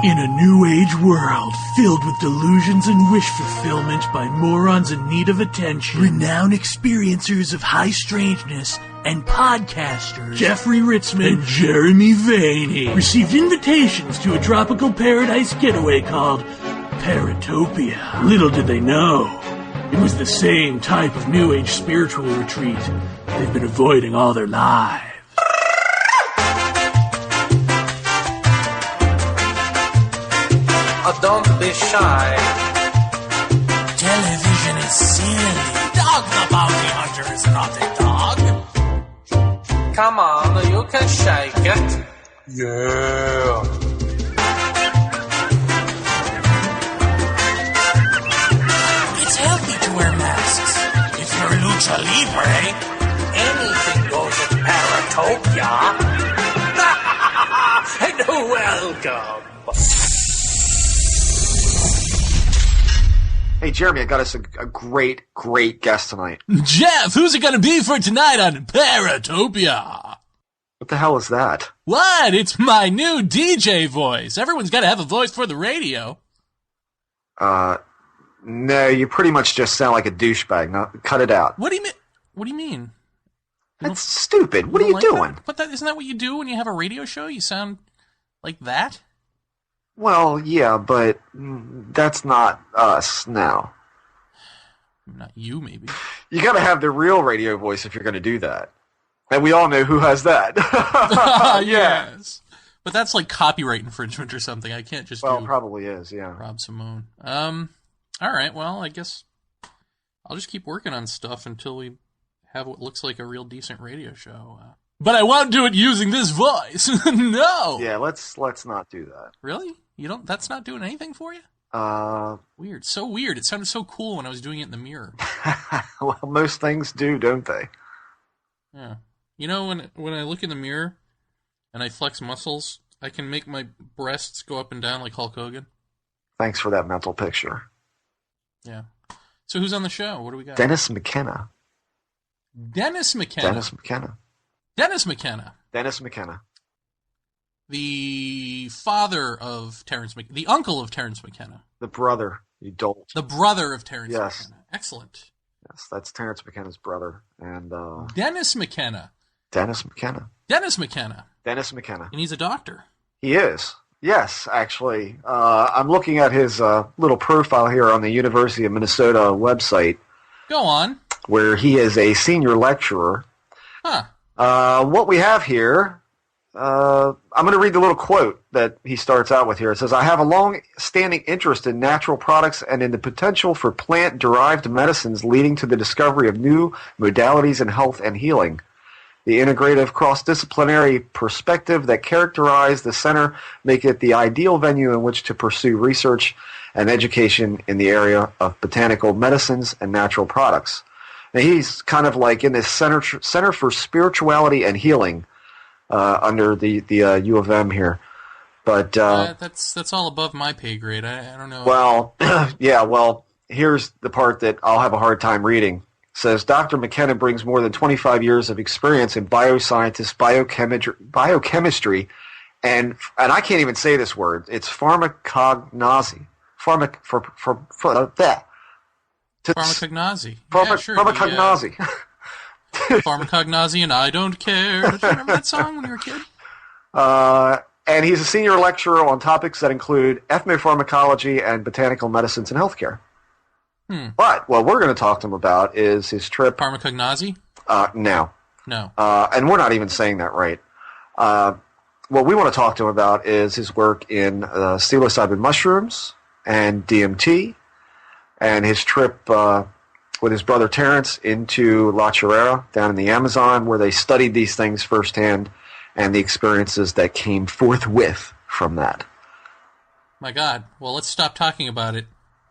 In a new age world filled with delusions and wish fulfillment by morons in need of attention, renowned experiencers of high strangeness and podcasters Jeffrey Ritzman and Jeremy Vaeni received invitations to a tropical paradise getaway called Paratopia. Little did they know, it was the same type of new age spiritual retreat they've been avoiding all their lives. Don't be shy. Television is silly. Dog the bounty hunter is not a dog. Come on, you can shake it. Yeah. It's healthy to wear masks. If you're lucha libre, anything goes at Paratopia. And welcome. Hey, Jeremy, I got us a great guest tonight. Jeff, who's it gonna be for tonight on Paratopia? What the hell is that? What? It's my new DJ voice. Everyone's gotta have a voice for the radio. No, you pretty much just sound like a douchebag. Now, cut it out. What do you mean? What do you mean? That's stupid. What are you doing? That? But isn't that what you do when you have a radio show? You sound like that? Well, yeah, but that's not us now. Not you, maybe. You gotta have the real radio voice if you're gonna do that. And we all know who has that. Yes. But that's like copyright infringement or something. I can't just Well, it probably is, yeah. Rob Simone. Alright, well, I guess I'll just keep working on stuff until we have what looks like a real decent radio show. But I won't do it using this voice. No! Yeah, let's not do that. Really? That's not doing anything for you? Weird. So weird. It sounded so cool when I was doing it in the mirror. Well, most things do, don't they? Yeah. You know, when I look in the mirror and I flex muscles, I can make my breasts go up and down like Hulk Hogan. Thanks for that mental picture. Yeah. So who's on the show? What do we got? Dennis McKenna. Dennis McKenna. Dennis McKenna. Dennis McKenna. Dennis McKenna. The father of Terrence McKenna. The uncle of Terrence McKenna. The brother, you dolt. The brother of Terrence Yes. McKenna. Excellent. Yes, that's Terrence McKenna's brother. And Dennis McKenna. Dennis McKenna. Dennis McKenna. Dennis McKenna. And he's a doctor. He is. Yes, actually. I'm looking at his little profile here on the University of Minnesota website. Go on. Where he is a senior lecturer. Huh. What we have here, I'm going to read the little quote that he starts out with here. It says, I have a long-standing interest in natural products and in the potential for plant-derived medicines leading to the discovery of new modalities in health and healing. The integrative cross-disciplinary perspective that characterize the center make it the ideal venue in which to pursue research and education in the area of botanical medicines and natural products. And he's kind of like in this Center for Spirituality and Healing under the U of M here. But that's all above my pay grade. I don't know. Well, yeah, well, here's the part that I'll have a hard time reading. It says, Dr. McKenna brings more than 25 years of experience in biosciences, biochemistry, and I can't even say this word. It's pharmacognosy. Pharmacognosy. Pharmacognosy. Pharmacognosy and I don't care. Did you remember that song when you were a kid? And he's a senior lecturer on topics that include ethnopharmacology and botanical medicines and healthcare. But what we're going to talk to him about is his trip... Pharmacognosy? No. No. And we're not even saying that right. What we want to talk to him about is his work in psilocybin mushrooms and DMT, and his trip with his brother Terrence into La Chorrera down in the Amazon, where they studied these things firsthand and the experiences that came forthwith from that. My God. Well, let's stop talking about it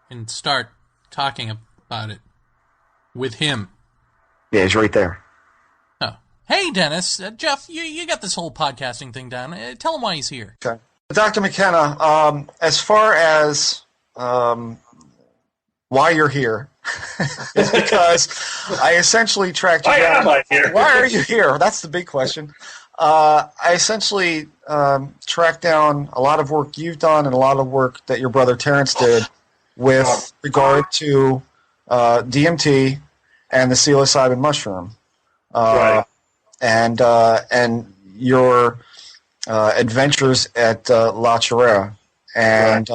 and start talking about it with him. Yeah, he's right there. Oh. Hey, Dennis. Jeff, you got this whole podcasting thing down. Tell him why he's here. Okay. Dr. McKenna, as far as why you're here is because I essentially tracked you down. Why am I here? Why are you here? That's the big question. I essentially tracked down a lot of work you've done and a lot of work that your brother Terrence did with regard to DMT and the psilocybin mushroom, Right. and your adventures at La Chorrera, and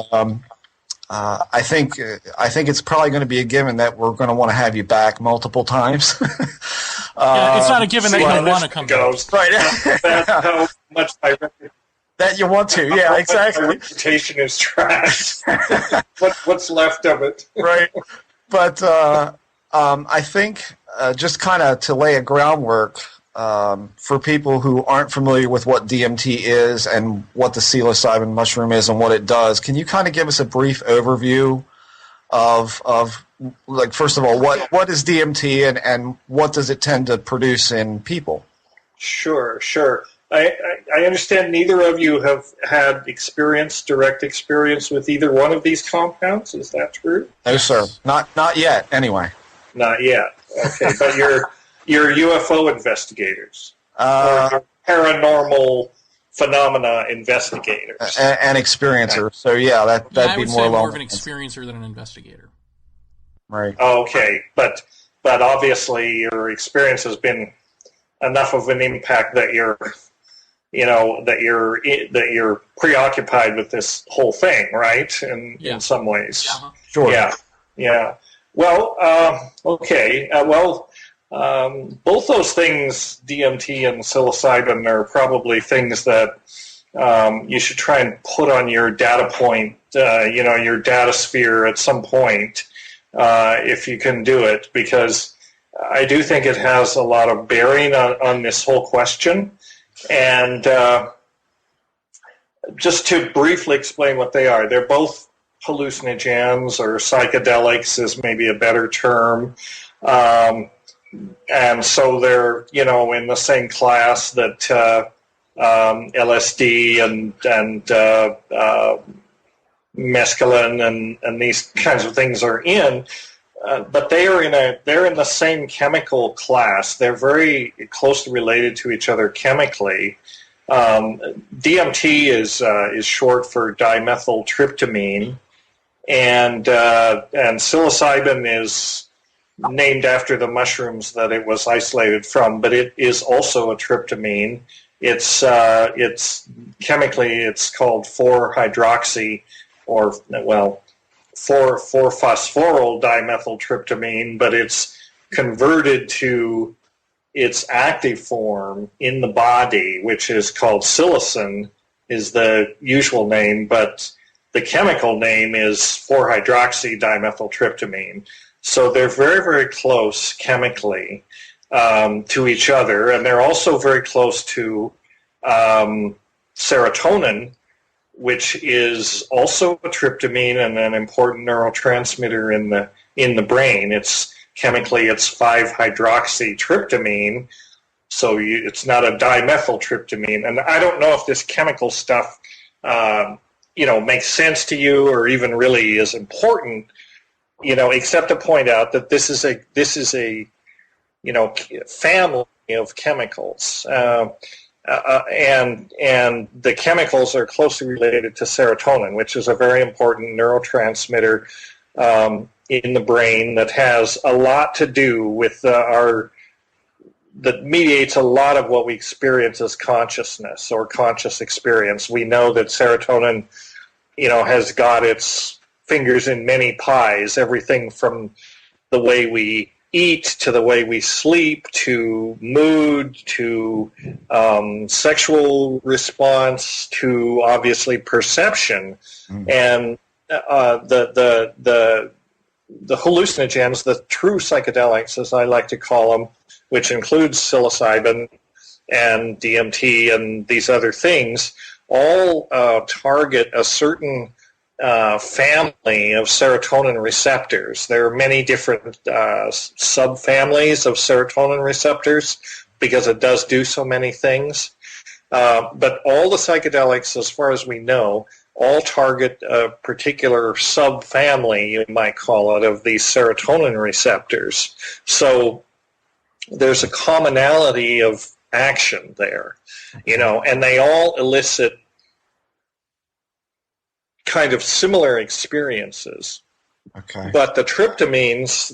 I think it's probably going to be a given that we're going to want to have you back multiple times. Yeah, it's not a given that See you how don't this want to come back. goes. Right. That's how much That you want to, yeah, my exactly. reputation is trashed. What's left of it? Right. But I think just kind of to lay a groundwork for people who aren't familiar with what DMT is and what the psilocybin mushroom is and what it does, can you kind of give us a brief overview of like, first of all, what is DMT and what does it tend to produce in people? Sure. I understand neither of you have had direct experience with either one of these compounds. Is that true? No, sir. Not yet, anyway. Not yet. Okay, but you're UFO investigators. Or paranormal phenomena investigators. And experiencer. So, yeah, that'd I be would more say along more of an the lines. experiencer than an investigator. Right. Okay, but obviously your experience has been enough of an impact that you're preoccupied with this whole thing, right? In some ways. Uh-huh. Sure. Yeah. Well, okay. Both those things, DMT and psilocybin, are probably things that you should try and put on your data point, your data sphere at some point, if you can do it, because I do think it has a lot of bearing on this whole question. And just to briefly explain what they are, they're both hallucinogens, or psychedelics is maybe a better term. And so they're, in the same class that LSD and mescaline and these kinds of things are in. But they're in the same chemical class. They're very closely related to each other chemically. DMT is short for dimethyltryptamine, and psilocybin is named after the mushrooms that it was isolated from. But it is also a tryptamine. It's chemically it's called 4-hydroxy, or 4-phosphoryl dimethyltryptamine, but it's converted to its active form in the body, which is called psilocin, is the usual name, but the chemical name is 4-hydroxy dimethyltryptamine. So they're very, very close chemically to each other, and they're also very close to serotonin, which is also a tryptamine and an important neurotransmitter in the brain. It's chemically 5-hydroxytryptamine, so it's not a dimethyltryptamine. And I don't know if this chemical stuff, makes sense to you or even really is important, except to point out that this is a family of chemicals. And the chemicals are closely related to serotonin, which is a very important neurotransmitter in the brain that has a lot to do with that mediates a lot of what we experience as consciousness or conscious experience. We know that serotonin, has got its fingers in many pies, everything from the way we eat to the way we sleep to mood to sexual response to obviously perception. And the hallucinogens, the true psychedelics as I like to call them, which includes psilocybin and DMT and these other things, all target a certain family of serotonin receptors. There are many different subfamilies of serotonin receptors because it does do so many things. But all the psychedelics, as far as we know, all target a particular subfamily, you might call it, of these serotonin receptors. So there's a commonality of action there, and they all elicit kind of similar experiences. Okay. But the tryptamines,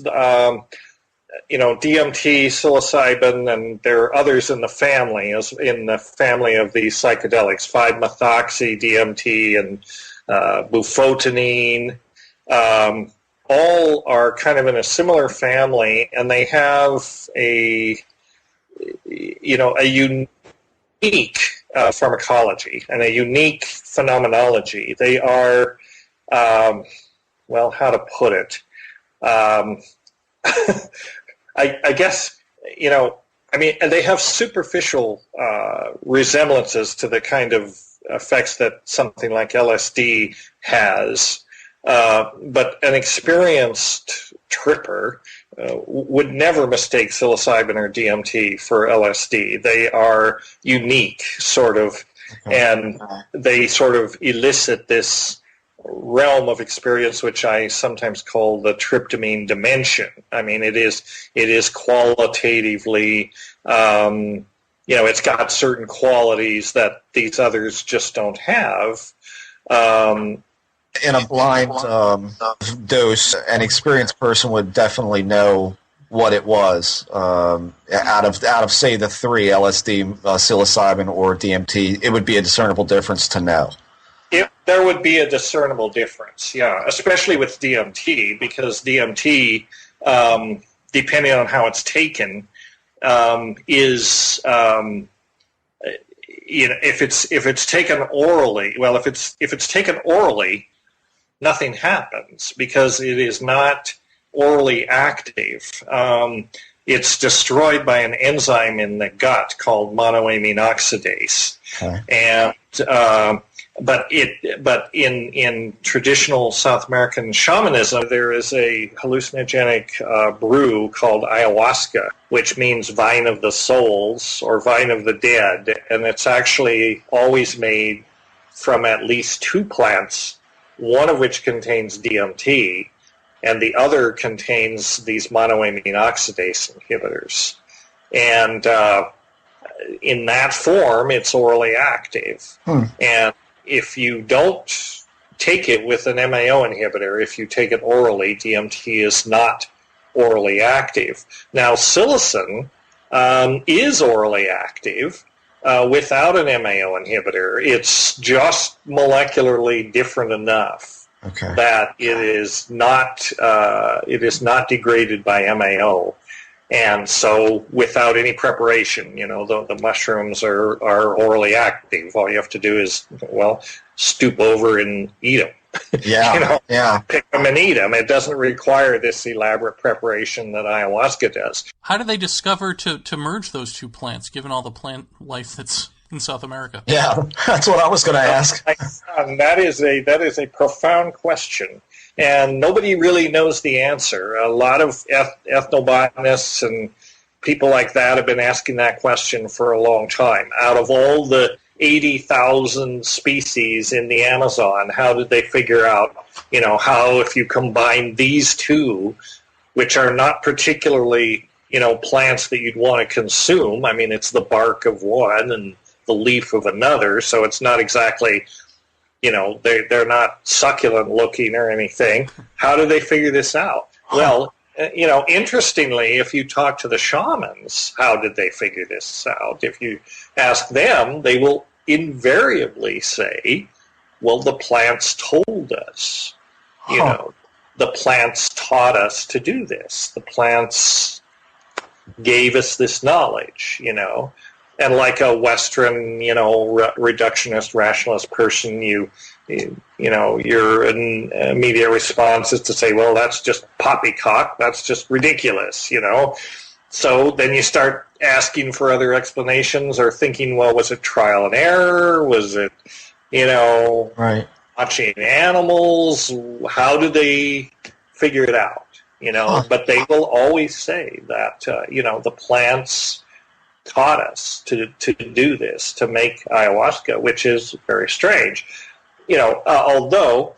DMT, psilocybin, and there are others in the family, as in the family of these psychedelics, 5-methoxy, DMT, and bufotenine, all are kind of in a similar family, and they have a unique pharmacology and a unique phenomenology. They are, how to put it? I guess, they have superficial resemblances to the kind of effects that something like LSD has, but an experienced tripper would never mistake psilocybin or DMT for LSD. They are unique, sort of, and they sort of elicit this realm of experience, which I sometimes call the Tryptamine Dimension. I mean, it is qualitatively, it's got certain qualities that these others just don't have. In a blind dose, an experienced person would definitely know what it was. Out of say the three, LSD, psilocybin, or DMT, it would be a discernible difference to know. There would be a discernible difference, yeah, especially with DMT, because DMT, depending on how it's taken, is if it's taken orally. Well, if it's taken orally, nothing happens because it is not orally active. It's destroyed by an enzyme in the gut called monoamine oxidase, and but in traditional South American shamanism, there is a hallucinogenic brew called Ayahuasca, which means vine of the souls or vine of the dead, and it's actually always made from at least two plants, one of which contains DMT, and the other contains these monoamine oxidase inhibitors. And in that form, it's orally active. And if you don't take it with an MAO inhibitor, if you take it orally, DMT is not orally active. Now, psilocin is orally active without an MAO inhibitor. It's just molecularly different enough that it is not degraded by MAO. And so without any preparation, the mushrooms are orally active. All you have to do is, stoop over and eat them. Yeah, Pick them and eat them. It doesn't require this elaborate preparation that ayahuasca does. How did they discover to merge those two plants, given all the plant life that's in South America? Yeah, that's what I was going to ask. That is a profound question. And nobody really knows the answer. A lot of ethnobotanists and people like that have been asking that question for a long time. Out of all the 80,000 species in the Amazon, how did they figure out, how if you combine these two, which are not particularly, plants that you'd want to consume. I mean, it's the bark of one and the leaf of another, so it's not exactly... they're not succulent looking or anything. How do they figure this out? Well, interestingly, if you talk to the shamans, how did they figure this out? If you ask them, they will invariably say, well, the plants told us. The plants taught us to do this. The plants gave us this knowledge, And like a Western, reductionist, rationalist person, your immediate response is to say, well, that's just poppycock. That's just ridiculous, So then you start asking for other explanations or thinking, well, was it trial and error? Was it, watching animals? How did they figure it out? But they will always say that, the plants taught us to do this, to make ayahuasca, which is very strange. Although,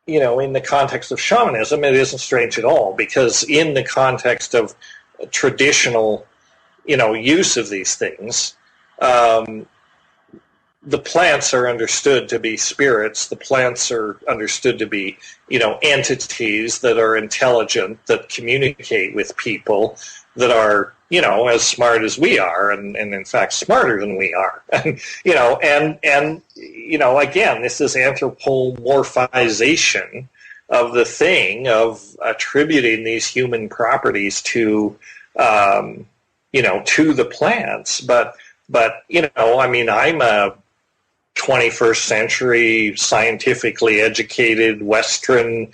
in the context of shamanism, it isn't strange at all, because in the context of traditional use of these things. The plants are understood to be spirits. The plants are understood to be, entities that are intelligent, that communicate with people, that are, as smart as we are, and in fact smarter than we are. And, again, this is anthropomorphization of the thing, of attributing these human properties to, to the plants. But I'm a 21st century, scientifically educated, Western,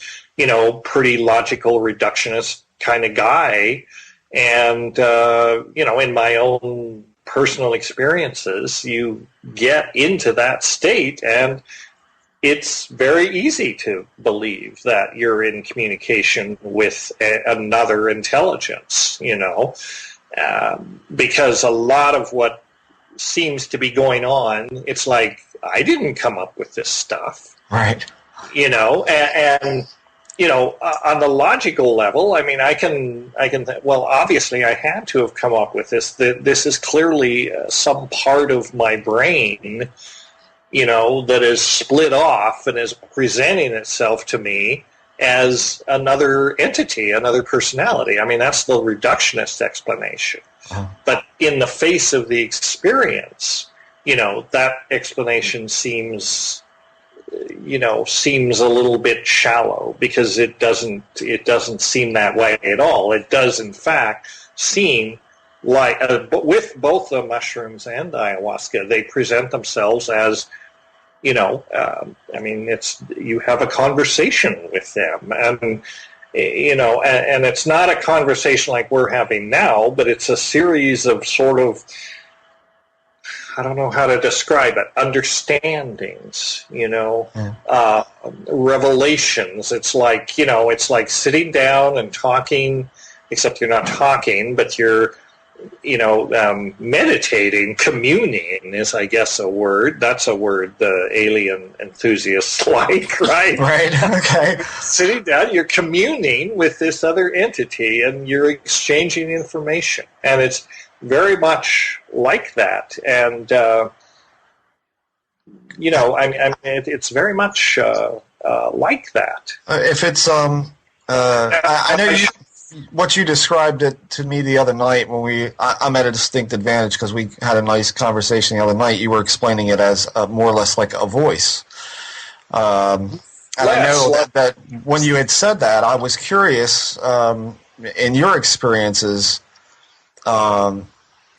pretty logical reductionist kind of guy. And, in my own personal experiences, you get into that state, and it's very easy to believe that you're in communication with another intelligence, because a lot of what seems to be going on, it's like, I didn't come up with this stuff. Right. On the logical level, I can well, obviously I had to have come up with this. This is clearly some part of my brain, that is split off and is presenting itself to me as another entity, another personality. That's the reductionist explanation. Uh-huh. But in the face of the experience, that explanation seems a little bit shallow, because it doesn't seem that way at all. It does, in fact, seem like, with both the mushrooms and the ayahuasca, they present themselves as, it's, you have a conversation with them, and it's not a conversation like we're having now, but it's a series of sort of, I don't know how to describe it, understandings, revelations. It's like, sitting down and talking, except you're not talking, but you're, meditating, communing is, I guess, a word. That's a word the alien enthusiasts like, right? Right, okay. Sitting down, you're communing with this other entity, and you're exchanging information. And it's very much like that. And, it's very much like that. If it's, I know what you described it to me the other night when I'm at a distinct advantage because we had a nice conversation the other night. You were explaining it as more or less like a voice. And I know that when you had said that, I was curious, in your experiences, has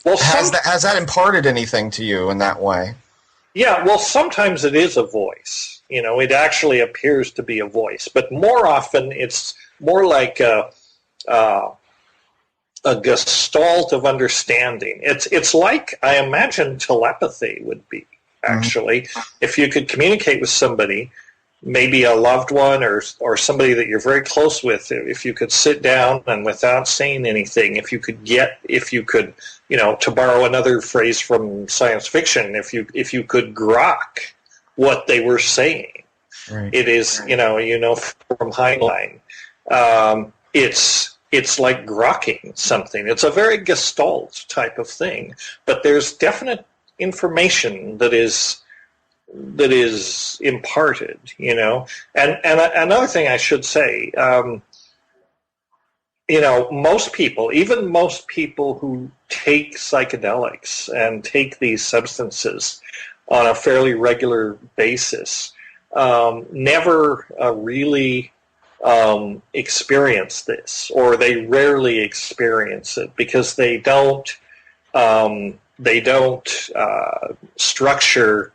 that imparted anything to you in that way? Yeah, well, sometimes it is a voice. It actually appears to be a voice, but more often it's more like a gestalt of understanding. It's like, I imagine telepathy would be, actually. Mm-hmm. If you could communicate with somebody, maybe a loved one or somebody that you're very close with, if you could sit down and without saying anything, if you could, to borrow another phrase from science fiction, if you could grok what they were saying. Right. It is, from Heinlein. It's like grokking something. It's a very gestalt type of thing, but there's definite information that is imparted, And another thing I should say, most people who take psychedelics and take these substances on a fairly regular basis never really experience this, or they rarely experience it because they don't structure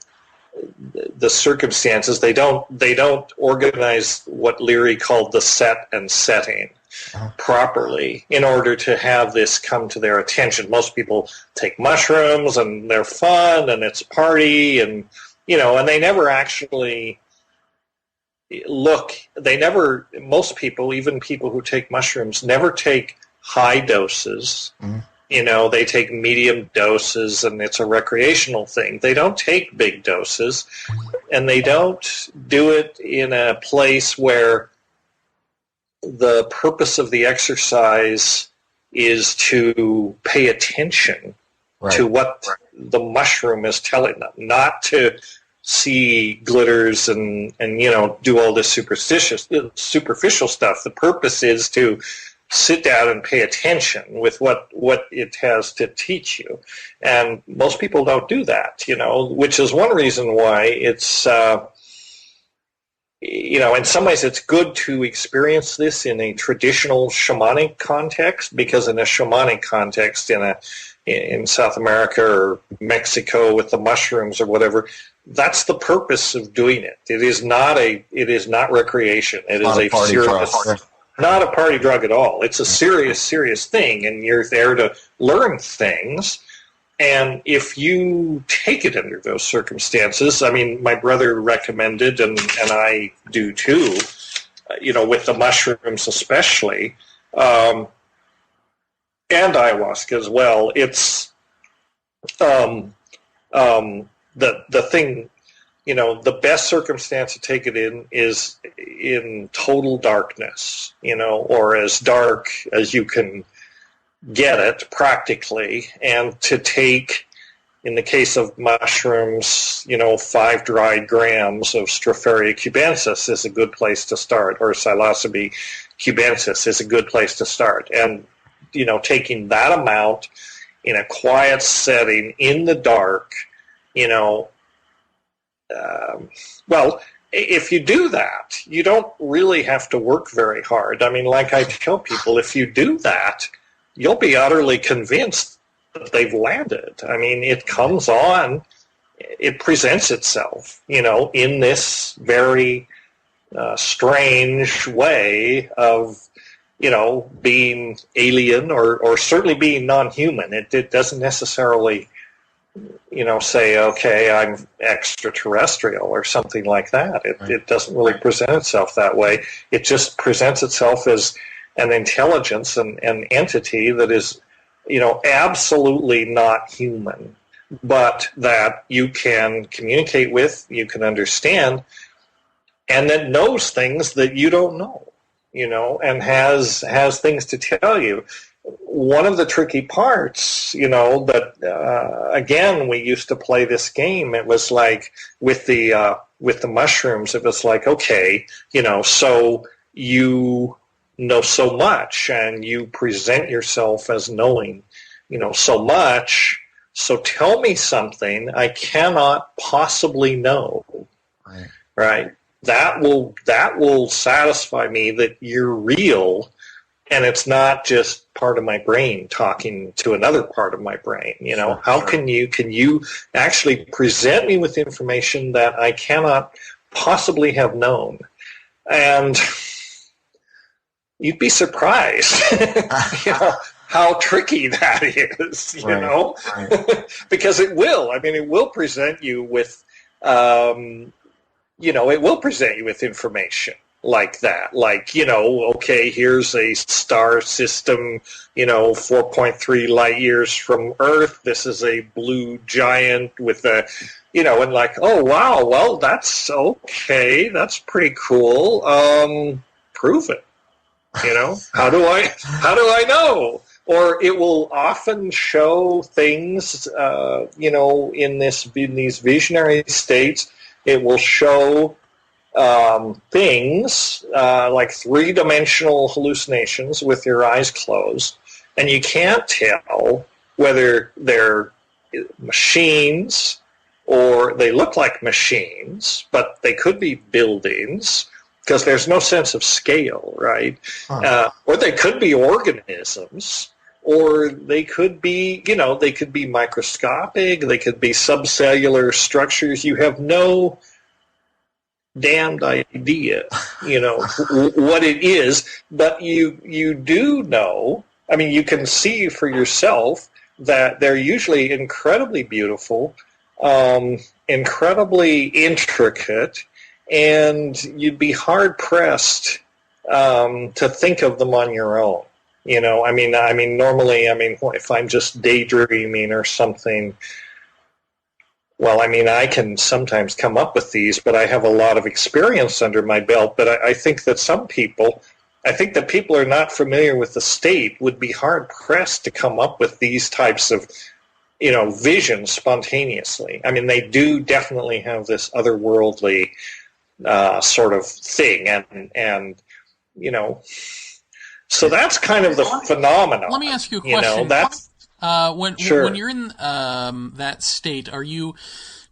the circumstances. They don't organize what Leary called the set and setting properly in order to have this come to their attention. Most people take mushrooms and they're fun and it's a party, and they never actually most people, even people who take mushrooms, never take high doses. Mm. They take medium doses, and it's a recreational thing. They don't take big doses, and they don't do it in a place where the purpose of the exercise is to pay attention to what the mushroom is telling them, not to see glitters and do all this superficial stuff. The purpose is to sit down and pay attention with what it has to teach you. And most people don't do that, which is one reason why it's, in some ways it's good to experience this in a traditional shamanic context, because in a shamanic context in South America or Mexico with the mushrooms or whatever, that's the purpose of doing it. It is not recreation. It is a serious, not a party drug at all. It's a serious thing, and you're there to learn things. And if you take it under those circumstances, I mean, my brother recommended, and I do too, with the mushrooms especially, and ayahuasca as well, it's the thing, the best circumstance to take it in is in total darkness, or as dark as you can get it practically, and to take, in the case of mushrooms, 5 dried grams of Stropharia cubensis is a good place to start, or Psilocybe cubensis is a good place to start. And, taking that amount in a quiet setting in the dark, well, if you do that, you don't really have to work very hard. I mean, like I tell people, if you do that, you'll be utterly convinced that they've landed. I mean, it comes on, it presents itself, in this very strange way of, being alien or certainly being non-human. It doesn't necessarily, say, okay, I'm extraterrestrial or something like that. It doesn't really present itself that way. It just presents itself as an intelligence, an entity that is, absolutely not human, but that you can communicate with, you can understand, and that knows things that you don't know, and has things to tell you. One of the tricky parts, that again, we used to play this game. It was like with the mushrooms. It was like, okay, so you know so much, and you present yourself as knowing, so much. So tell me something I cannot possibly know. Right? That will satisfy me that you're real, and it's not just part of my brain talking to another part of my brain. How can you actually present me with information that I cannot possibly have known? And you'd be surprised, how tricky that is, because it will. I mean, it will present you with, it will present you with information like that. Like, okay, here's a star system, 4.3 light years from Earth. This is a blue giant with a, and like, oh, wow, well, that's okay. That's pretty cool. Prove it. How do I know? Or it will often show things, in these visionary states. It will show things like 3-dimensional hallucinations with your eyes closed, and you can't tell whether they're machines or they look like machines, but they could be buildings, because there's no sense of scale, right? Or they could be organisms, or they could be, they could be microscopic, they could be subcellular structures. You have no damned idea, what it is, but you do know, I mean, you can see for yourself that they're usually incredibly beautiful, incredibly intricate, and you'd be hard-pressed to think of them on your own. I mean, normally, if I'm just daydreaming or something, well, I mean, I can sometimes come up with these, but I have a lot of experience under my belt. But I think that some people I think that people are not familiar with the state would be hard pressed to come up with these types of, visions spontaneously. I mean, they do definitely have this otherworldly sort of thing, and so that's kind of the phenomenon. Let me ask you a question. When you're in that state,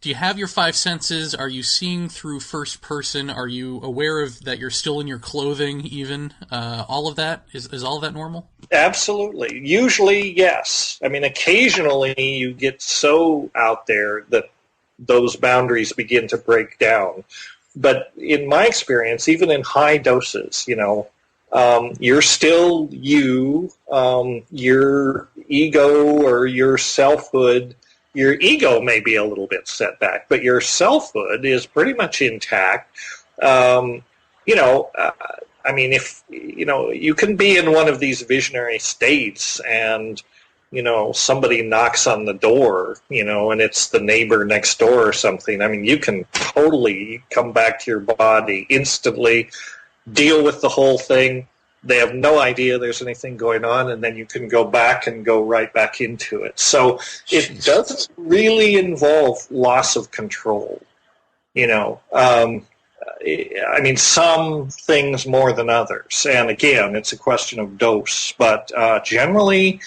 do you have your five senses? Are you seeing through first person? Are you aware of that you're still in your clothing even? All of that? Is all of that normal? Absolutely. Usually, yes. I mean, occasionally you get so out there that those boundaries begin to break down. But in my experience, even in high doses, you're still you, your ego or your selfhood. Your ego may be a little bit set back, but your selfhood is pretty much intact. I mean, if, you can be in one of these visionary states and, somebody knocks on the door, and it's the neighbor next door or something. I mean, you can totally come back to your body instantly, deal with the whole thing. They have no idea there's anything going on, and then you can go back and go right back into it. So it doesn't really involve loss of control. I mean, some things more than others. And again, it's a question of dose. But generally,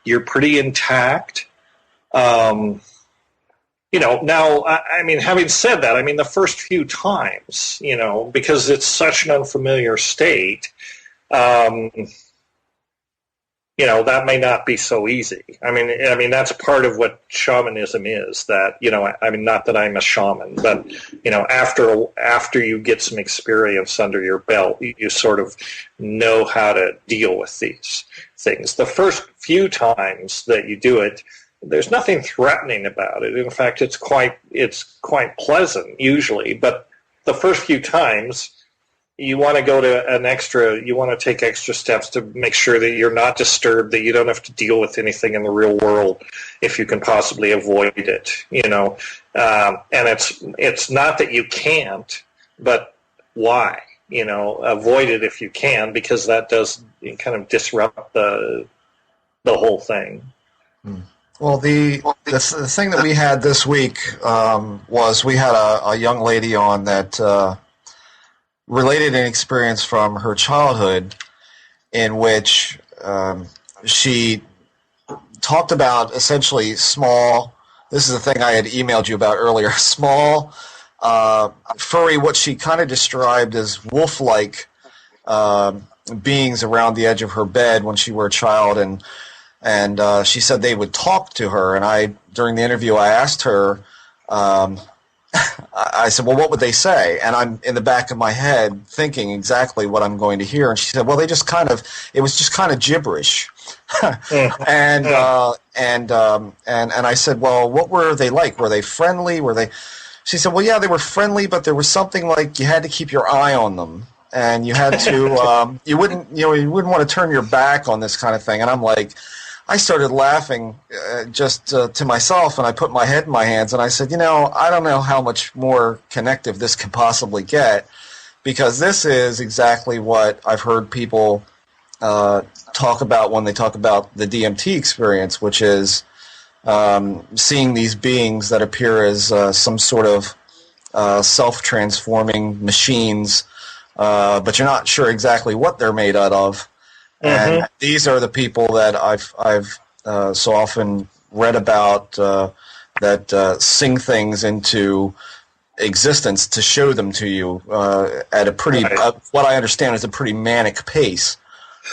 you're pretty intact. Now, I mean, having said that, I mean, the first few times, because it's such an unfamiliar state, that may not be so easy. I mean, that's part of what shamanism is. That I mean, not that I'm a shaman, but after you get some experience under your belt, you sort of know how to deal with these things. The first few times that you do it, there's nothing threatening about it. In fact, it's quite pleasant usually. But the first few times, you want to go to you want to take extra steps to make sure that you're not disturbed, that you don't have to deal with anything in the real world if you can possibly avoid it, and it's not that you can't, but why, avoid it if you can, because that does kind of disrupt the whole thing. Well, the thing that we had this week was we had a young lady on that related an experience from her childhood in which she talked about essentially small, this is the thing I had emailed you about earlier, small, furry, what she kind of described as wolf-like beings around the edge of her bed when she were a child, and she said they would talk to her, and during the interview I asked her, I said, well, what would they say? And I'm in the back of my head thinking exactly what I'm going to hear. And she said, well, it was just kind of gibberish. And I said, well, what were they like? Were they friendly? She said, well, yeah, they were friendly, but there was something like you had to keep your eye on them. And you had to, you wouldn't want to turn your back on this kind of thing. And I'm like, I started laughing just to myself, and I put my head in my hands, and I said, I don't know how much more connective this could possibly get, because this is exactly what I've heard people talk about when they talk about the DMT experience, which is seeing these beings that appear as some sort of self-transforming machines, but you're not sure exactly what they're made out of. And these are the people that I've so often read about that sing things into existence to show them to you at a pretty, what I understand is a pretty manic pace.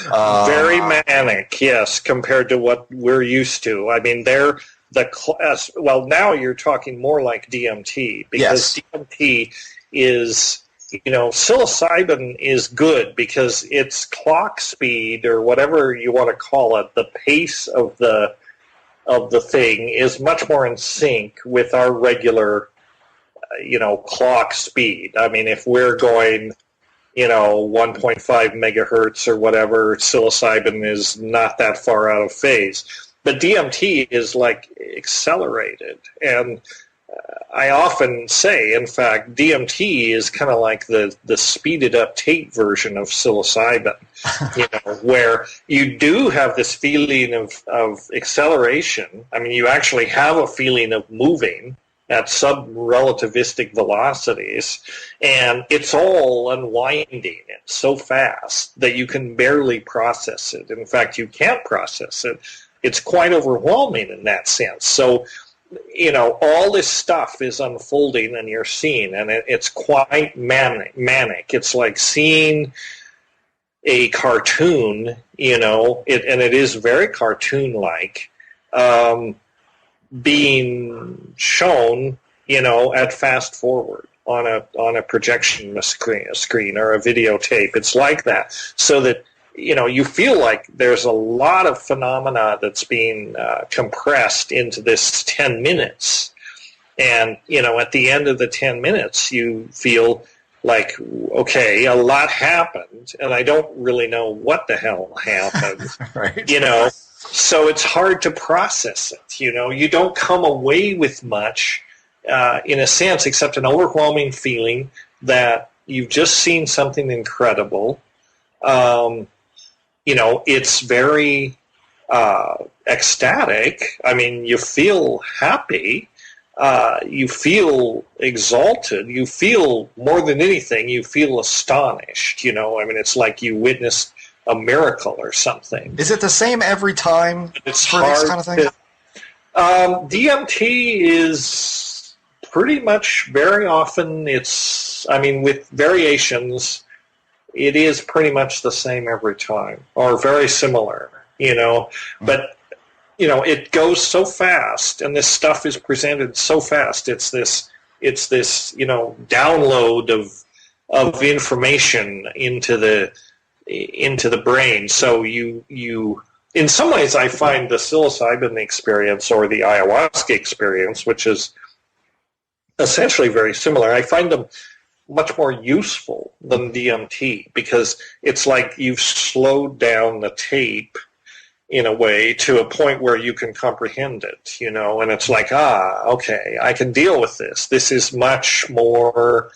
Very manic, yes, compared to what we're used to. I mean, they're the class. Well, now you're talking more like DMT, because DMT is, psilocybin is good because its clock speed, or whatever you want to call it, the pace of the thing is much more in sync with our regular, clock speed. I mean, if we're going, 1.5 megahertz or whatever, psilocybin is not that far out of phase. But DMT is like accelerated, and I often say, in fact, DMT is kind of like the speeded up tape version of psilocybin, where you do have this feeling of acceleration. I mean, you actually have a feeling of moving at sub-relativistic velocities, and it's all unwinding. It's so fast that you can barely process it. In fact, you can't process it. It's quite overwhelming in that sense. So, all this stuff is unfolding and you're seeing, and it's quite manic. It's like seeing a cartoon, and it is very cartoon-like, being shown, at fast forward on a projection screen or a videotape. It's like that, so that you feel like there's a lot of phenomena that's being compressed into this 10 minutes. And, at the end of the 10 minutes, you feel like, okay, a lot happened, and I don't really know what the hell happened. Right. So it's hard to process it. You don't come away with much, in a sense, except an overwhelming feeling that you've just seen something incredible. It's very ecstatic. I mean, you feel happy. You feel exalted. You feel, more than anything, you feel astonished. I mean, it's like you witnessed a miracle or something. Is it the same every time It's for hard this kind of thing? DMT is pretty much very often, with variations, it is pretty much the same every time, or very similar, but, it goes so fast, and this stuff is presented so fast. It's this download of information into the brain. So you in some ways, I find the psilocybin experience or the ayahuasca experience, which is essentially very similar, I find them much more useful than DMT, because it's like you've slowed down the tape in a way to a point where you can comprehend it, and it's like, okay, I can deal with this. This is much more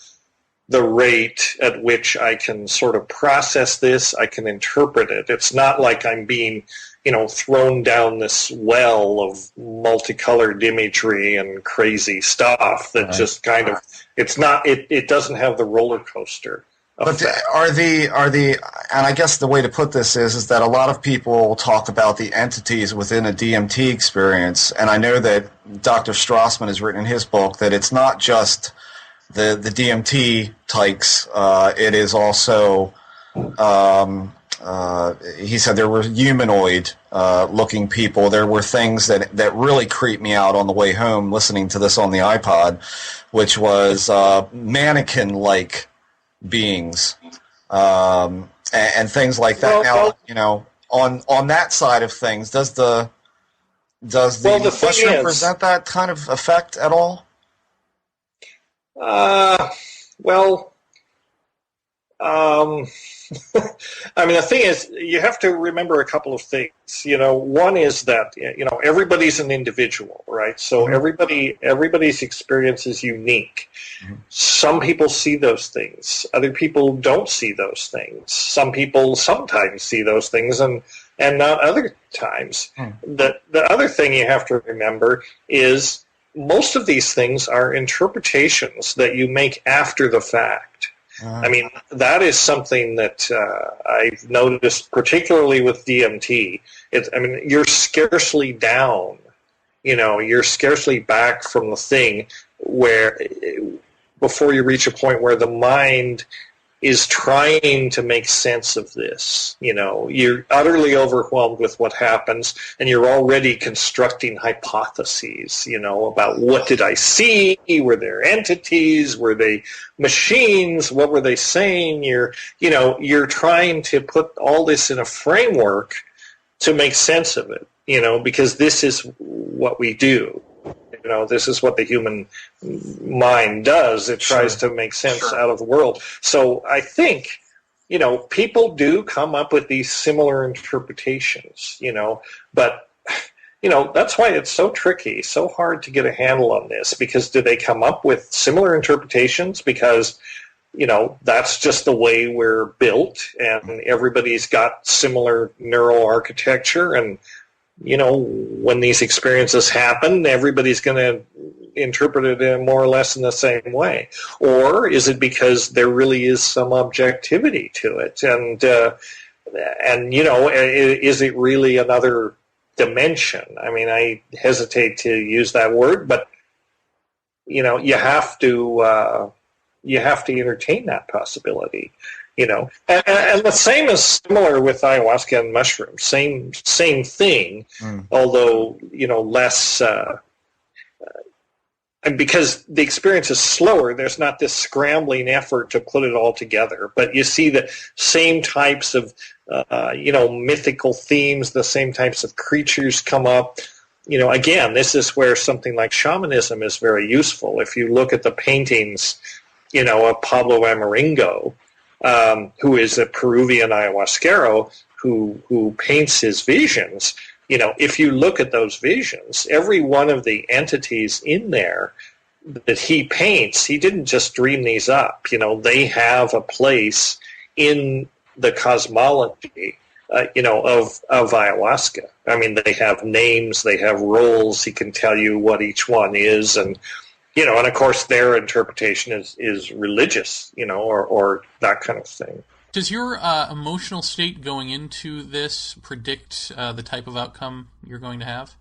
the rate at which I can sort of process this, I can interpret it. It's not like I'm being, thrown down this well of multicolored imagery and crazy stuff that just kind of, it doesn't have the roller coaster effect. But are the and I guess the way to put this is that a lot of people talk about the entities within a DMT experience, and I know that Dr. Strassman has written in his book that it's not just the DMT types. It is also, he said there were humanoid looking people. There were things that really creeped me out on the way home listening to this on the iPod, which was mannequin-like beings and things like that. Now, on that side of things, does the mushroom present that kind of effect at all? I mean, the thing is, you have to remember a couple of things. One is that, everybody's an individual, right? So everybody's experience is unique. Mm-hmm. Some people see those things. Other people don't see those things. Some people sometimes see those things and not other times. Mm. The other thing you have to remember is most of these things are interpretations that you make after the fact. I mean, that is something that I've noticed, particularly with DMT. You're scarcely down. You're scarcely back from the thing before you reach a point where the mind is trying to make sense of this. You're utterly overwhelmed with what happens, and you're already constructing hypotheses, about what did I see? Were there entities? Were they machines? What were they saying? You're trying to put all this in a framework to make sense of it, because this is what we do. This is what the human mind does. It tries to make sense out of the world. So I think, people do come up with these similar interpretations, but that's why it's so tricky, so hard to get a handle on this, because do they come up with similar interpretations because, that's just the way we're built and everybody's got similar neural architecture and, when these experiences happen, everybody's going to interpret it in more or less in the same way? Or is it because there really is some objectivity to it? And is it really another dimension? I mean, I hesitate to use that word, but you have to entertain that possibility. And the same is similar with ayahuasca and mushrooms. Same thing, although less. Because the experience is slower, there's not this scrambling effort to put it all together. But you see the same types of, mythical themes, the same types of creatures come up. Again, this is where something like shamanism is very useful. If you look at the paintings, of Pablo Amaringo, who is a Peruvian ayahuasquero who paints his visions, if you look at those visions, every one of the entities in there that he paints, he didn't just dream these up. They have a place in the cosmology, of ayahuasca. I mean, they have names, they have roles. He can tell you what each one is, and and of course their interpretation is religious, or that kind of thing. Does your emotional state going into this predict the type of outcome you're going to have?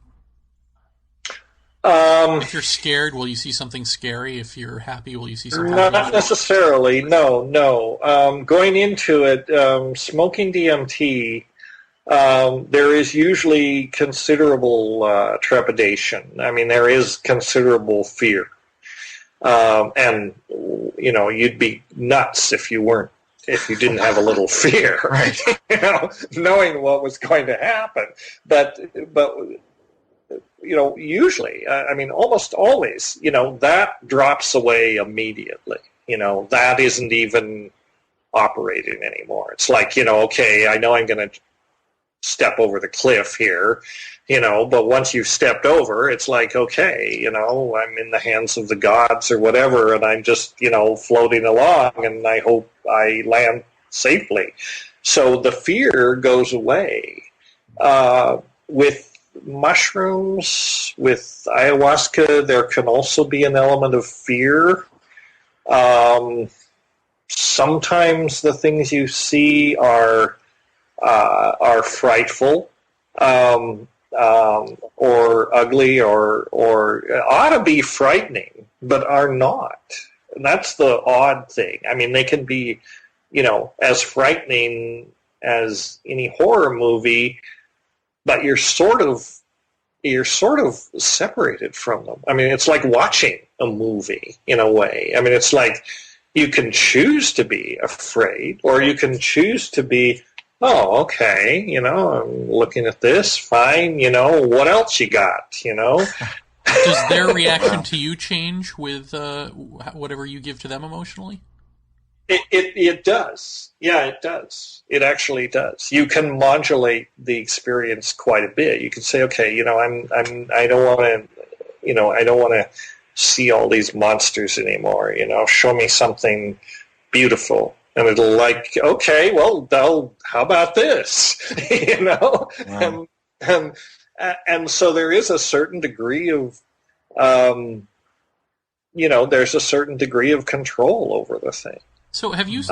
If you're scared, will you see something scary? If you're happy, will you see something Not necessarily, no. Going into it, smoking DMT, there is usually considerable trepidation. I mean, there is considerable fear. And, you'd be nuts if you didn't have a little fear, right? Knowing what was going to happen. But usually, almost always, that drops away immediately. That isn't even operating anymore. It's like, okay, I know I'm going to step over the cliff here, but once you've stepped over, it's like, okay, I'm in the hands of the gods or whatever, and I'm just, floating along, and I hope I land safely. So the fear goes away. With mushrooms, with ayahuasca, there can also be an element of fear. Sometimes the things you see are frightful, or ugly, or ought to be frightening, but are not. And that's the odd thing. I mean, they can be, as frightening as any horror movie, but you're sort of separated from them. I mean, it's like watching a movie in a way. I mean, it's like you can choose to be afraid, or you can choose to be, oh, okay, I'm looking at this, fine, what else you got, Does their reaction to you change with whatever you give to them emotionally? It does. Yeah, it does. It actually does. You can modulate the experience quite a bit. You can say, okay, I don't want to see all these monsters anymore. Show me something beautiful. And it'll like, okay, well, how about this? Wow. And so there is a certain degree of, there's a certain degree of control over the thing. So do you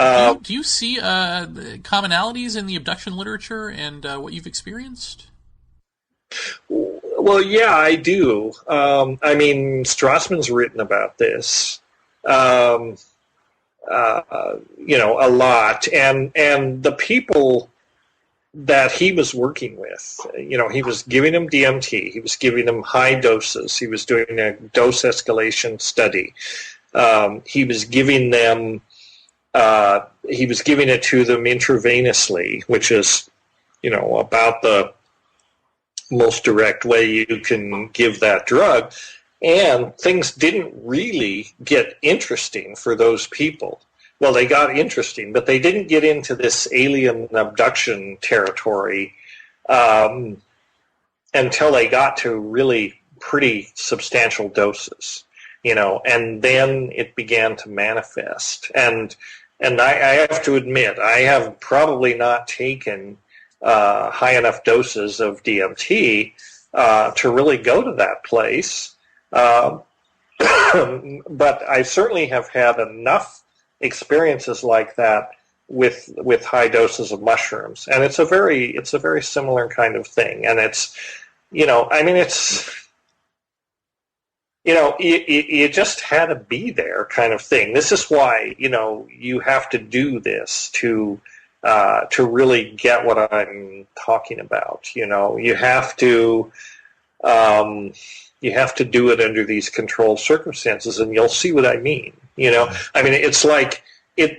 see commonalities in the abduction literature and what you've experienced? Well, yeah, I do. Strassman's written about this. A lot, and the people that he was working with, he was giving them DMT, he was giving them high doses, he was doing a dose escalation study, he was giving them, he was giving it to them intravenously, which is, about the most direct way you can give that drug. And things didn't really get interesting for those people. Well, they got interesting, but they didn't get into this alien abduction territory. And until they got to really pretty substantial doses, and then it began to manifest. And I have to admit, I have probably not taken high enough doses of DMT to really go to that place. But I certainly have had enough experiences like that with high doses of mushrooms, and it's a very similar kind of thing. And it's, you just had to be there, kind of thing. This is why you have to do this to really get what I'm talking about. You have to do it under these controlled circumstances, and you'll see what I mean. It's like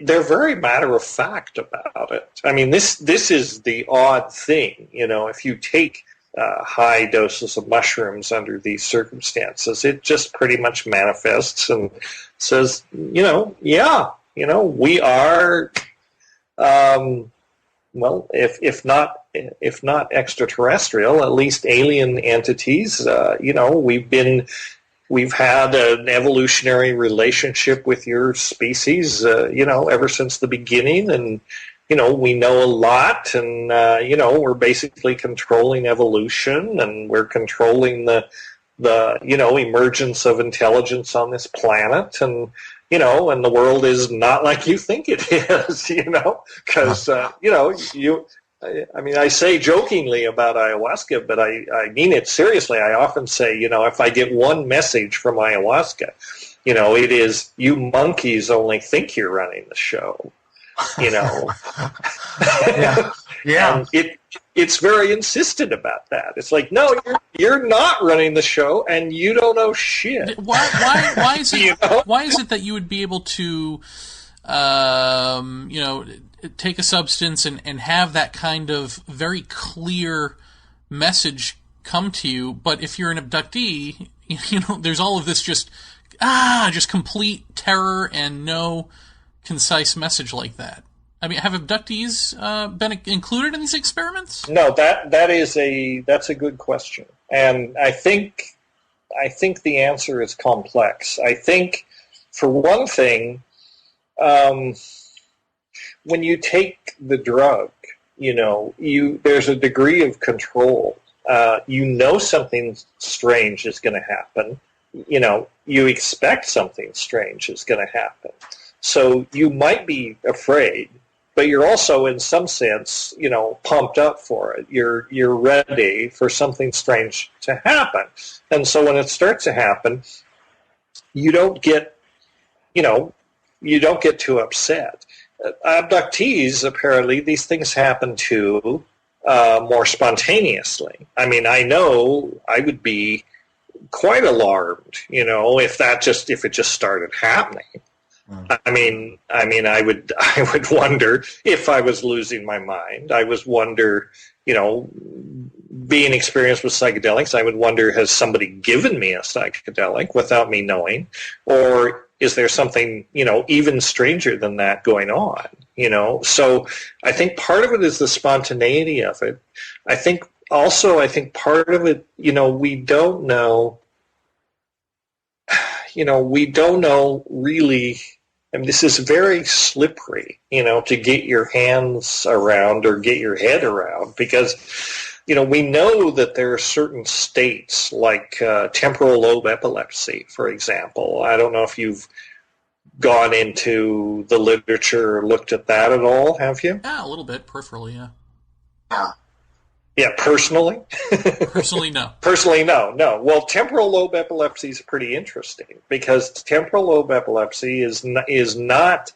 they're very matter of fact about it. I mean, this is the odd thing. If you take high doses of mushrooms under these circumstances, it just pretty much manifests and says, we are, if not extraterrestrial, at least alien entities. We've had an evolutionary relationship with your species, ever since the beginning, and we know a lot, and we're basically controlling evolution, and we're controlling the emergence of intelligence on this planet, and and the world is not like you think it is, because I say jokingly about ayahuasca, but I mean it seriously. I often say, if I get one message from ayahuasca, it is, you monkeys only think you're running the show. Yeah. And it's very insistent about that. It's like, no, you're not running the show, and you don't know shit. Why is it? Why is it that you would be able to, take a substance and have that kind of very clear message come to you, but if you're an abductee, there's all of this just complete terror and no concise message like that. I mean, have abductees been included in these experiments? No, that's a good question, and I think the answer is complex. I think, for one thing, when you take the drug, there's a degree of control. Something strange is going to happen. You expect something strange is going to happen. So you might be afraid, but you're also, in some sense, pumped up for it. You're ready for something strange to happen. And so when it starts to happen, you don't get too upset. Abductees, apparently, these things happen to more spontaneously. I mean, I know I would be quite alarmed, if it just started happening. I mean, I would wonder if I was losing my mind. I would wonder, being experienced with psychedelics, I would wonder, has somebody given me a psychedelic without me knowing? Or is there something, even stranger than that going on? So I think part of it is the spontaneity of it. I think part of it, we don't know really. And this is very slippery, to get your hands around or get your head around, because, we know that there are certain states like temporal lobe epilepsy, for example. I don't know if you've gone into the literature or looked at that at all, have you? Yeah, a little bit, peripherally, yeah. Yeah, personally? Personally, no. Personally, no. Well, temporal lobe epilepsy is pretty interesting, because temporal lobe epilepsy is not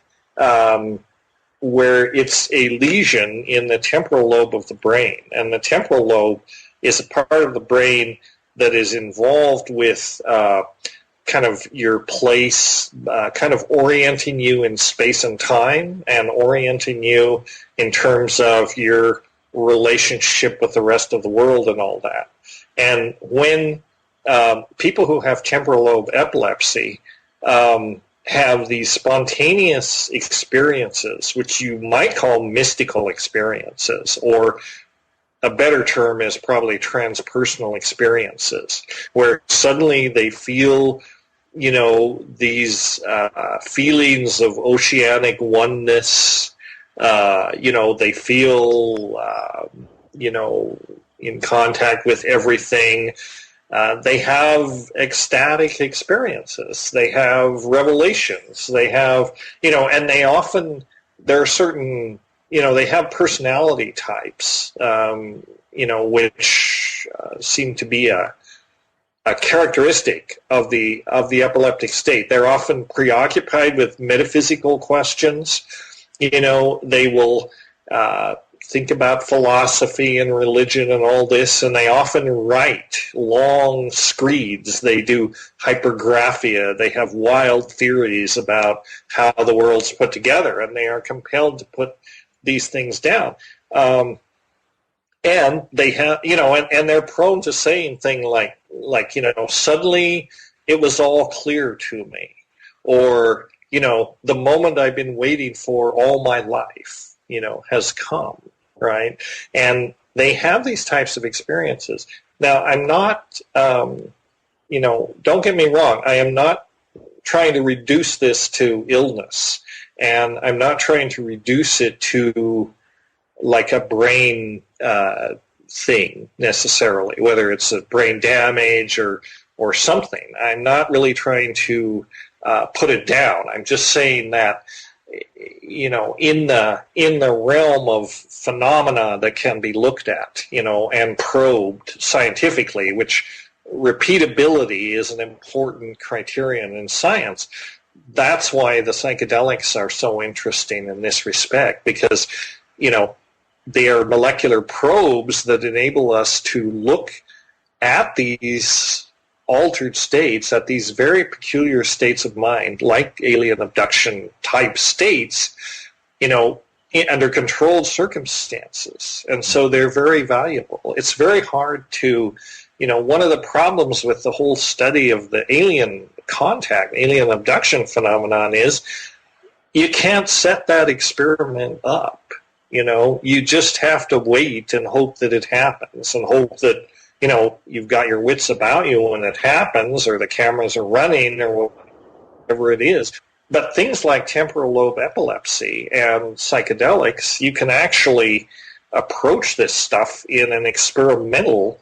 where it's a lesion in the temporal lobe of the brain. And the temporal lobe is a part of the brain that is involved with kind of your place, kind of orienting you in space and time, and orienting you in terms of your relationship with the rest of the world and all that. And when people who have temporal lobe epilepsy have these spontaneous experiences, which you might call mystical experiences, or a better term is probably transpersonal experiences, where suddenly they feel, these feelings of oceanic oneness. They feel, in contact with everything. They have ecstatic experiences. They have revelations. They have, and they often, there are certain, they have personality types, which seem to be a characteristic of the epileptic state. They're often preoccupied with metaphysical questions. They will think about philosophy and religion and all this, and they often write long screeds. They do hypergraphia. They have wild theories about how the world's put together, and they are compelled to put these things down. And they have, and they're prone to saying things like, suddenly it was all clear to me, or, the moment I've been waiting for all my life, has come, right? And they have these types of experiences. Now, I'm not, don't get me wrong, I am not trying to reduce this to illness, and I'm not trying to reduce it to like a brain thing necessarily, whether it's a brain damage or something. I'm not really trying to put it down. I'm just saying that, in the realm of phenomena that can be looked at, and probed scientifically, which repeatability is an important criterion in science. That's why the psychedelics are so interesting in this respect, because, they are molecular probes that enable us to look at these altered states, at these very peculiar states of mind, like alien abduction type states, under controlled circumstances. And so they're very valuable. It's very hard to, one of the problems with the whole study of the alien contact, alien abduction phenomenon is you can't set that experiment up. You just have to wait and hope that it happens, and hope that, you've got your wits about you when it happens, or the cameras are running, or whatever it is. But things like temporal lobe epilepsy and psychedelics, you can actually approach this stuff in an experimental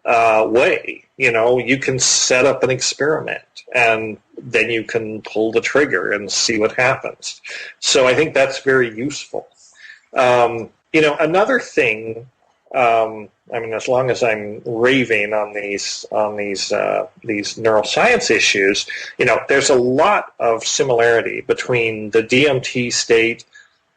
way. You can set up an experiment, and then you can pull the trigger and see what happens. So I think that's very useful. Another thing, as long as I'm raving on these neuroscience issues, there's a lot of similarity between the DMT state,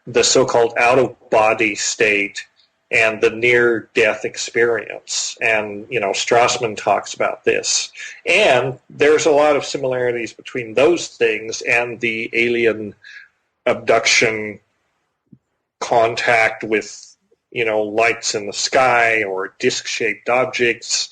the so-called out-of-body state, and the near-death experience. And, Strassman talks about this. And there's a lot of similarities between those things and the alien abduction contact with, lights in the sky or disc-shaped objects.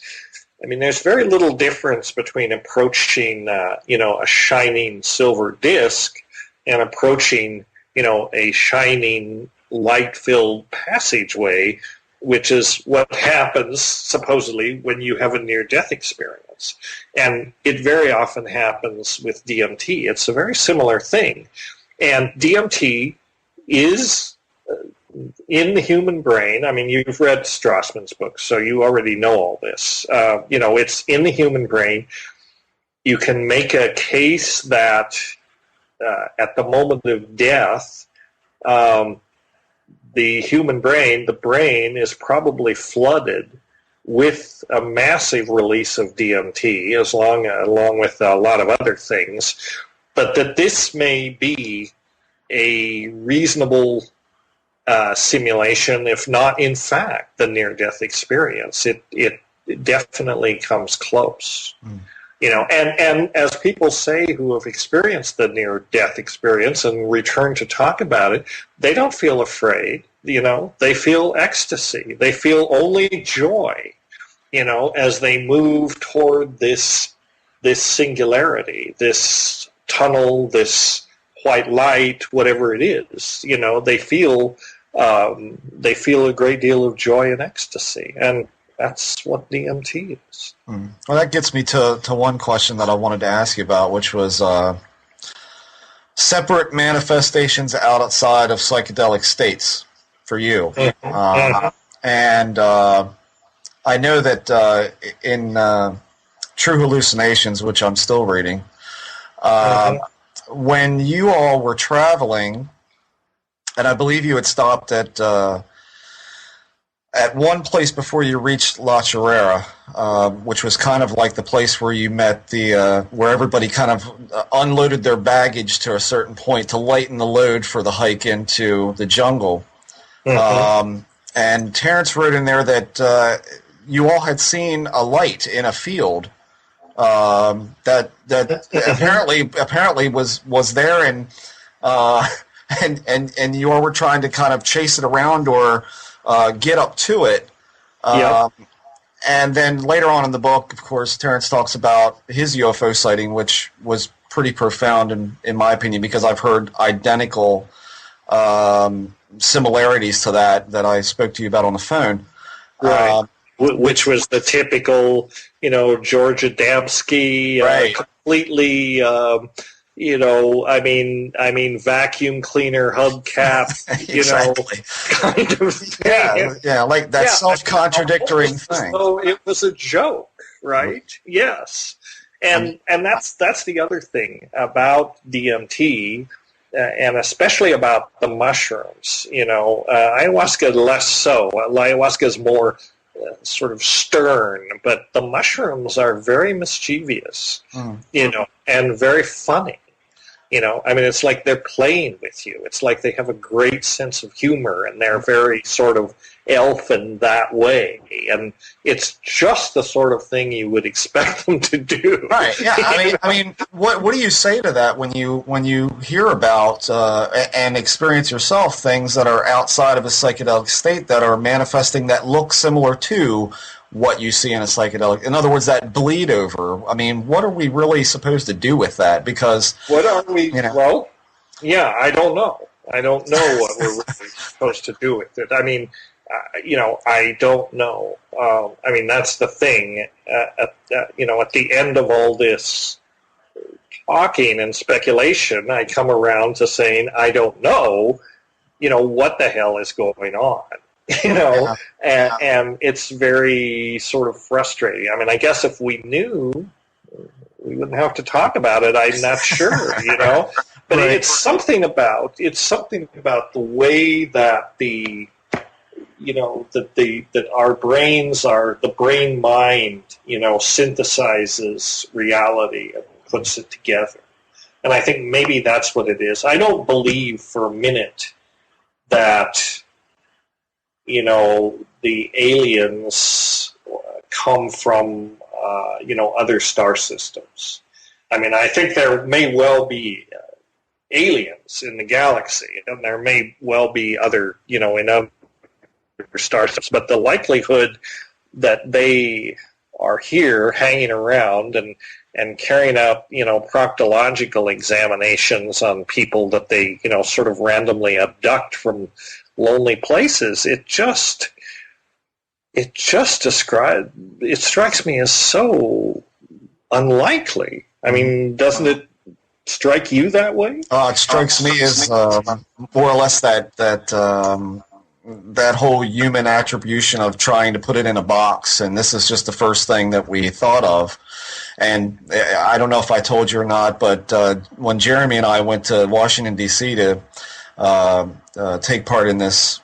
There's very little difference between approaching, a shining silver disc and approaching, a shining light-filled passageway, which is what happens, supposedly, when you have a near-death experience. And it very often happens with DMT. It's a very similar thing. And DMT is in the human brain. You've read Strassman's books, so you already know all this. It's in the human brain. You can make a case that at the moment of death, the human brain, the brain is probably flooded with a massive release of DMT, along with a lot of other things, but that this may be a reasonable simulation, if not, in fact, the near-death experience. It definitely comes close. And as people say who have experienced the near-death experience and return to talk about it, they don't feel afraid. They feel ecstasy. They feel only joy. As they move toward this singularity, this tunnel, this white light, whatever it is. They feel they feel a great deal of joy and ecstasy, and that's what DMT is. Well, that gets me to one question that I wanted to ask you about, which was separate manifestations outside of psychedelic states for you. And I know that in True Hallucinations, which I'm still reading, when you all were traveling, and I believe you had stopped at one place before you reached La Chorrera, which was kind of like the place where you met where everybody kind of unloaded their baggage to a certain point to lighten the load for the hike into the jungle. And Terrence wrote in there that you all had seen a light in a field that apparently was there, and you all were trying to kind of chase it around or get up to it. And then later on in the book, of course, Terrence talks about his UFO sighting, which was pretty profound in my opinion, because I've heard identical similarities to that I spoke to you about on the phone. Right. Which was the typical, George Adamski, completely, vacuum cleaner, hubcap, kind of thing. Yeah, like that self-contradictory thing. So it was a joke, right? Yes. And that's the other thing about DMT, and especially about the mushrooms. Ayahuasca less so. Ayahuasca is more sort of stern, but the mushrooms are very mischievous, and very funny. It's like they're playing with you. It's like they have a great sense of humor, and they're very sort of elfin that way. And it's just the sort of thing you would expect them to do. Right. Yeah. I mean, what do you say to that when you hear about and experience yourself things that are outside of a psychedelic state that are manifesting that look similar to what you see in a psychedelic? In other words, that bleed over. I mean, what are we really supposed to do with that? Because what are we? Well, yeah, I don't know. I don't know what we're really supposed to do with it. I mean, I don't know. That's the thing. At the end of all this talking and speculation, I come around to saying I don't know. What the hell is going on? And it's very sort of frustrating. I guess if we knew, we wouldn't have to talk about it. I'm not sure, But right. It's something about the way that that our brains are, the brain mind, synthesizes reality and puts it together. And I think maybe that's what it is. I don't believe for a minute that the aliens come from, other star systems. I think there may well be aliens in the galaxy, and there may well be other, in other star systems, but the likelihood that they are here hanging around and carrying out, proctological examinations on people that they, sort of randomly abduct from lonely places, it strikes me as so unlikely. Doesn't it strike you that way? It strikes me as more or less that whole human attribution of trying to put it in a box, and this is just the first thing that we thought of. And I don't know if I told you or not, but when Jeremy and I went to Washington, D.C. to take part in this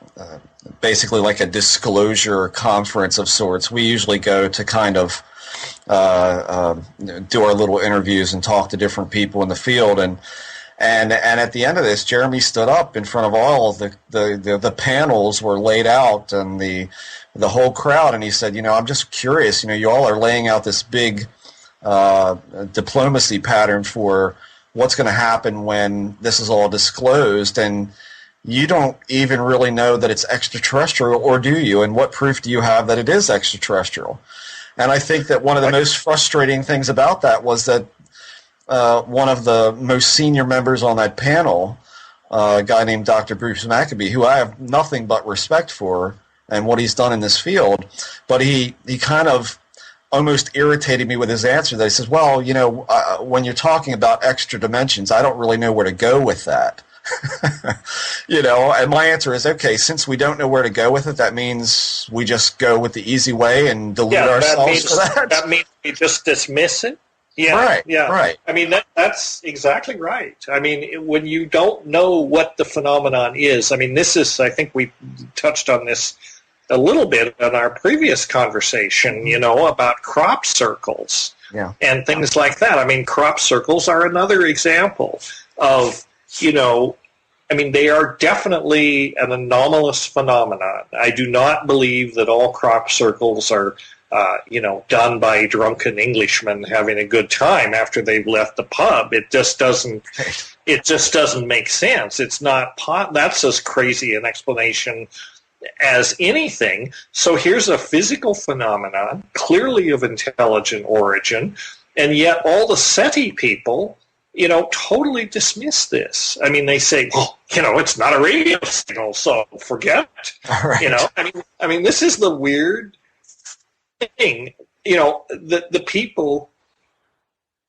basically like a disclosure conference of sorts, we usually go to kind of do our little interviews and talk to different people in the field. And at the end of this, Jeremy stood up in front of all of the panels were laid out and the whole crowd, and he said, I'm just curious, you all are laying out this big diplomacy pattern for what's going to happen when this is all disclosed, and you don't even really know that it's extraterrestrial, or do you? And what proof do you have that it is extraterrestrial? And I think that one of the most frustrating things about that was that one of the most senior members on that panel a guy named Dr. Bruce Maccabee, who I have nothing but respect for and what he's done in this field. But he kind of almost irritated me with his answer. That he says, well, when you're talking about extra dimensions, I don't really know where to go with that. And my answer is, okay, since we don't know where to go with it, that means we just go with the easy way and delude ourselves for that? That means we just dismiss it? Yeah, right, yeah. Right. I mean, that's exactly right. I mean, when you don't know what the phenomenon is, I mean, this is, I think we touched on this a little bit in our previous conversation, about crop circles and things like that. I mean, crop circles are another example of, I mean, they are definitely an anomalous phenomenon. I do not believe that all crop circles are done by drunken Englishmen having a good time after they've left the pub. It just doesn't make sense. It's not, that's as crazy an explanation as anything. So here's a physical phenomenon, clearly of intelligent origin, and yet all the SETI people, totally dismiss this. I mean, they say, well, it's not a radio signal, so forget it. Right. I mean, this is the weird thing, the people,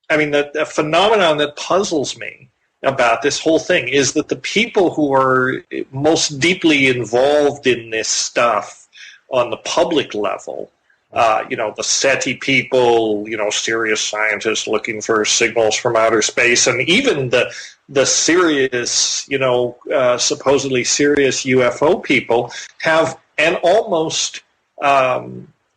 I mean, the phenomenon that puzzles me about this whole thing is that the people who are most deeply involved in this stuff on the public level, the SETI people, serious scientists looking for signals from outer space, and even the serious, supposedly serious UFO people have an almost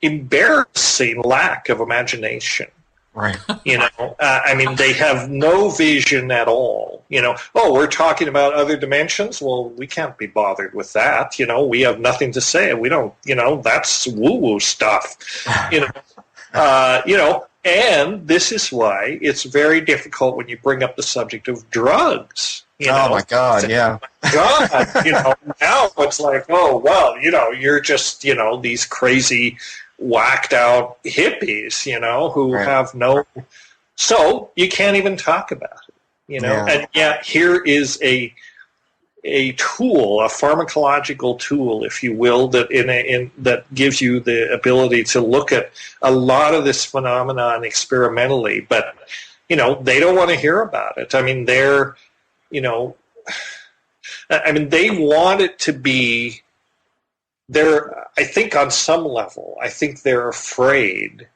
embarrassing lack of imagination. Right. I mean, they have no vision at all. We're talking about other dimensions. Well, we can't be bothered with that. We have nothing to say. We don't, that's woo-woo stuff. And this is why it's very difficult when you bring up the subject of drugs. Oh my God, yeah. God, now it's like, oh, well, you're just, these crazy whacked out hippies, who have no, so you can't even talk about it, and yet here is a tool, a pharmacological tool, if you will, that that gives you the ability to look at a lot of this phenomenon experimentally, but they don't want to hear about it. I mean, they want it to be. I think on some level, they're afraid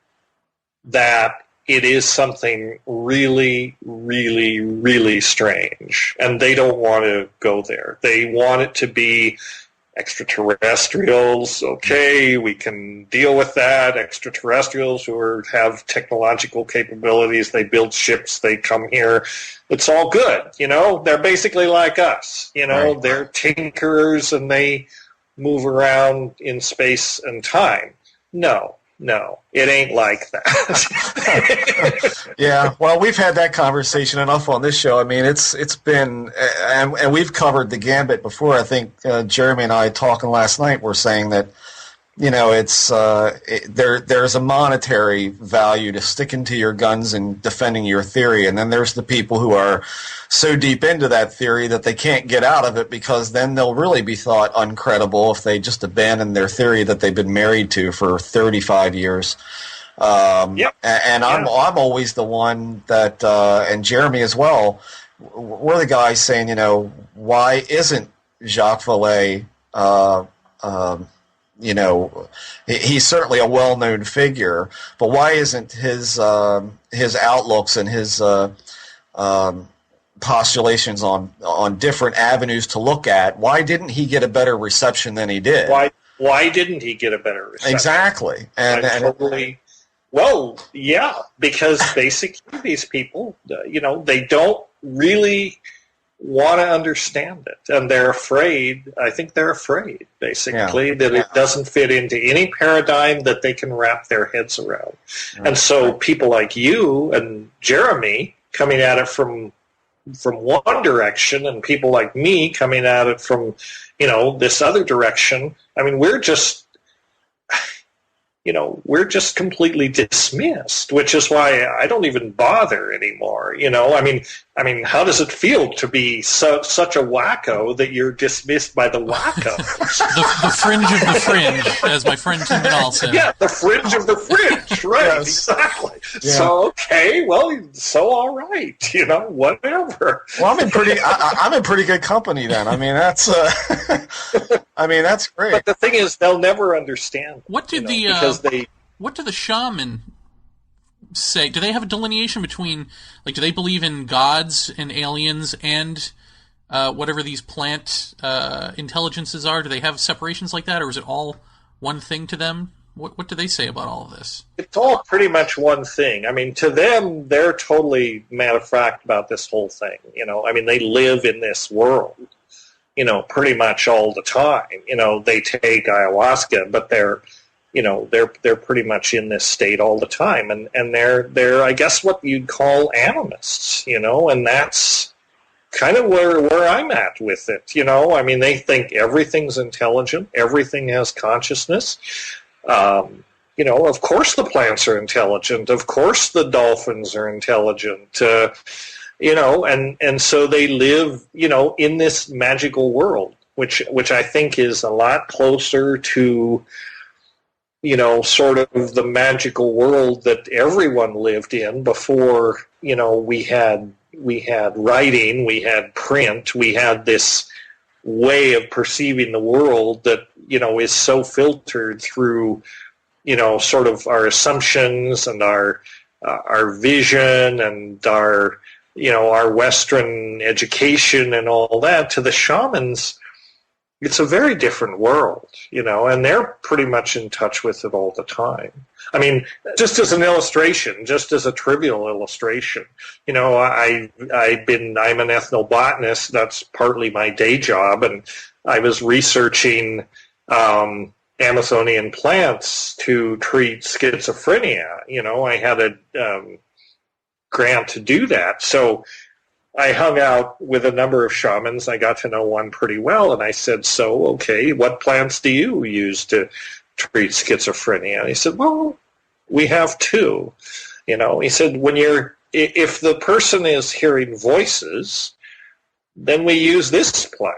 that it is something really, really, really strange, and they don't want to go there. They want it to be extraterrestrials. Okay, we can deal with that. Extraterrestrials who have technological capabilities, they build ships, they come here. It's all good. They're basically like us. Right. They're tinkerers and they move around in space and time. No, it ain't like that. Yeah, well, we've had that conversation enough on this show. I mean, it's been, and we've covered the gambit before. I think Jeremy and I talking last night were saying that, it's there's a monetary value to sticking to your guns and defending your theory, and then there's the people who are so deep into that theory that they can't get out of it, because then they'll really be thought uncredible if they just abandon their theory that they've been married to for 35 years. Yep. And I'm always the one that, and Jeremy as well, we're the guys saying, why isn't Jacques Vallée, he's certainly a well-known figure, but why isn't his outlooks and his postulations on different avenues to look at, why didn't he get a better reception than he did? Why didn't he get a better reception? Exactly. Well, yeah, because basically these people, they don't really want to understand it, and they're afraid. I think they're afraid, basically, that it doesn't fit into any paradigm that they can wrap their heads around. Right. And so people like you and Jeremy coming at it from one direction, and people like me coming at it from, this other direction. I mean, we're just, we're just completely dismissed, which is why I don't even bother anymore. I mean, how does it feel to be such a wacko that you're dismissed by the wacko? the fringe of the fringe, as my friend Tim Ball said. Yeah, the fringe of the fringe, right? Yes. Exactly. Yeah. So okay, well, so all right, whatever. Well, I'm in pretty good company then. I mean, that's that's great. But the thing is, they'll never understand. What do the shaman say? Do they have a delineation between, do they believe in gods and aliens and whatever these plant intelligences are? Do they have separations like that, or is it all one thing to them? What do they say about all of this? It's all pretty much one thing. I mean, to them, they're totally matter of fact about this whole thing. I mean, they live in this world, pretty much all the time. They take ayahuasca, but they're pretty much in this state all the time, and they're I guess what you'd call animists, and that's kind of where I'm at with it. I mean, they think everything's intelligent, everything has consciousness. Of course the plants are intelligent, of course the dolphins are intelligent, and so they live, in this magical world, which I think is a lot closer to, sort of the magical world that everyone lived in before, we had writing, we had print, we had this way of perceiving the world that, is so filtered through, sort of our assumptions and our vision and our Western education and all that. To the shamans, it's a very different world, and they're pretty much in touch with it all the time. I mean, just as an illustration, just as a trivial illustration, I'm an ethnobotanist. That's partly my day job, and I was researching Amazonian plants to treat schizophrenia. I had a grant to do that, so I hung out with a number of shamans. I got to know one pretty well, and I said, so, okay, what plants do you use to treat schizophrenia? And he said, well, we have two. He said, if the person is hearing voices, then we use this plant.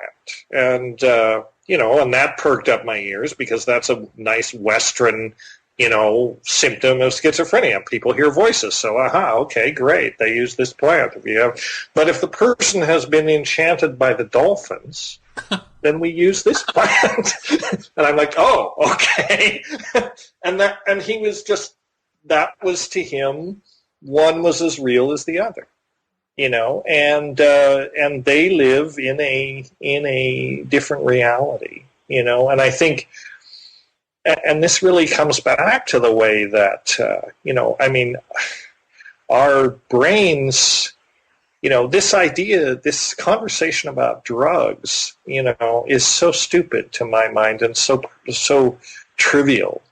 And, and that perked up my ears because that's a nice Western symptom of schizophrenia. People hear voices, so okay, great. They use this plant. But if the person has been enchanted by the dolphins, then we use this plant. And I'm like, oh, okay. and he was just, that was to him, one was as real as the other, and they live in a different reality, and I think. And this really comes back to the way that, I mean, our brains, this conversation about drugs, is so stupid to my mind and so trivial,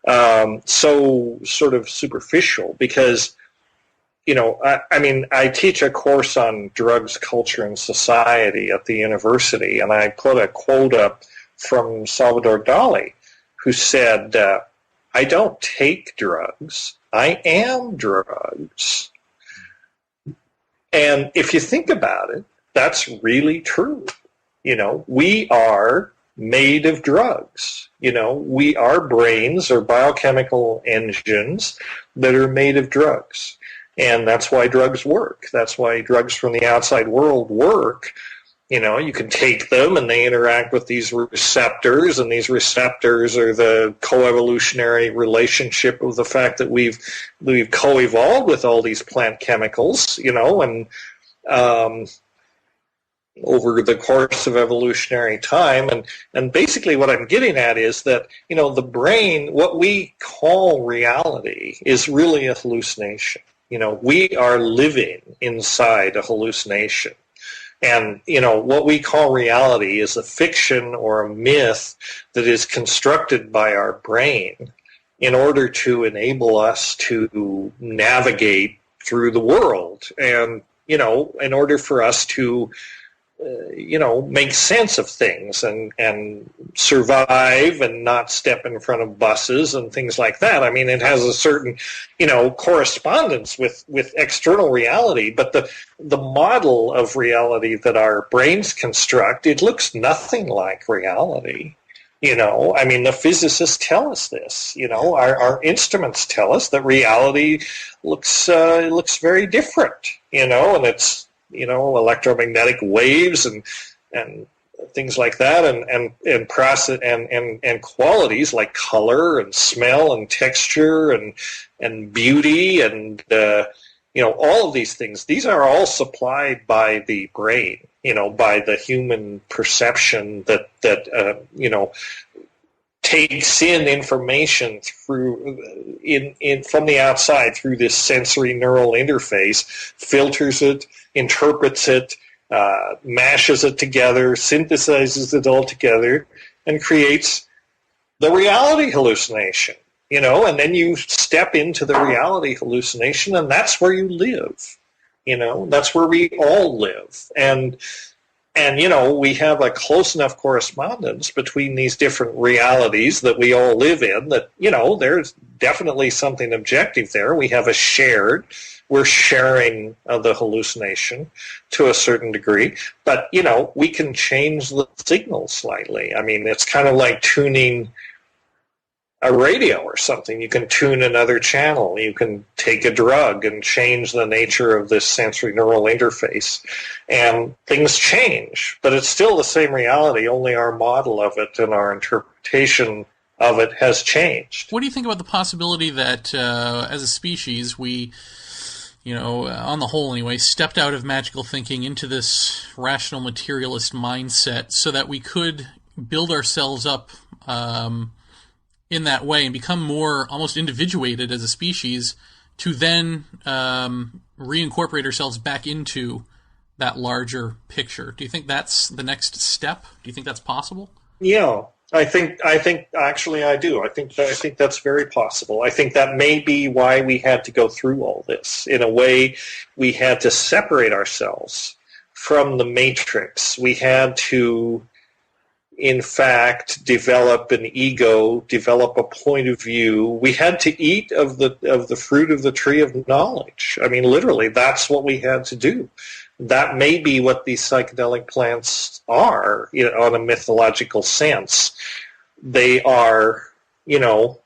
so sort of superficial because, I teach a course on drugs, culture, and society at the university, and I put a quote up from Salvador Dali, who said, I don't take drugs, I am drugs. And if you think about it, that's really true. We are made of drugs. Our brains are biochemical engines that are made of drugs. And that's why drugs work. That's why drugs from the outside world work. You can take them and they interact with these receptors, and these receptors are the coevolutionary relationship of the fact that we've co-evolved with all these plant chemicals, and over the course of evolutionary time. And basically what I'm getting at is that, the brain, what we call reality, is really a hallucination. We are living inside a hallucination. And, what we call reality is a fiction or a myth that is constructed by our brain in order to enable us to navigate through the world. And, in order for us to make sense of things and survive and not step in front of buses and things like that. I mean, it has a certain, correspondence with external reality, but the model of reality that our brains construct, it looks nothing like reality. I mean, the physicists tell us this. Our instruments tell us that reality looks very different. And it's electromagnetic waves and things like that, and process and qualities like color and smell and texture and beauty and all of these things. These are all supplied by the brain. By the human perception that takes in information from the outside through this sensory neural interface, filters it, interprets it, mashes it together, synthesizes it all together, and creates the reality hallucination. And then you step into the reality hallucination, and that's where you live. That's where we all live. And we have a close enough correspondence between these different realities that we all live in that, there's definitely something objective there. We have we're sharing the hallucination to a certain degree, but, we can change the signal slightly. I mean, it's kind of like tuning a radio or something. You can tune another channel. You can take a drug and change the nature of this sensory neural interface. And things change, but it's still the same reality, only our model of it and our interpretation of it has changed. What do you think about the possibility that as a species we, on the whole anyway, stepped out of magical thinking into this rational materialist mindset so that we could build ourselves up in that way and become more almost individuated as a species to then reincorporate ourselves back into that larger picture? Do you think that's the next step? Do you think that's possible? Yeah, I think actually I do. I think that's very possible. I think that may be why we had to go through all this. In a way, we had to separate ourselves from the matrix. We had to, in fact, develop an ego, develop a point of view. We had to eat of the fruit of the tree of knowledge. I mean, literally, that's what we had to do. That may be what these psychedelic plants are, on a mythological sense. They are, in a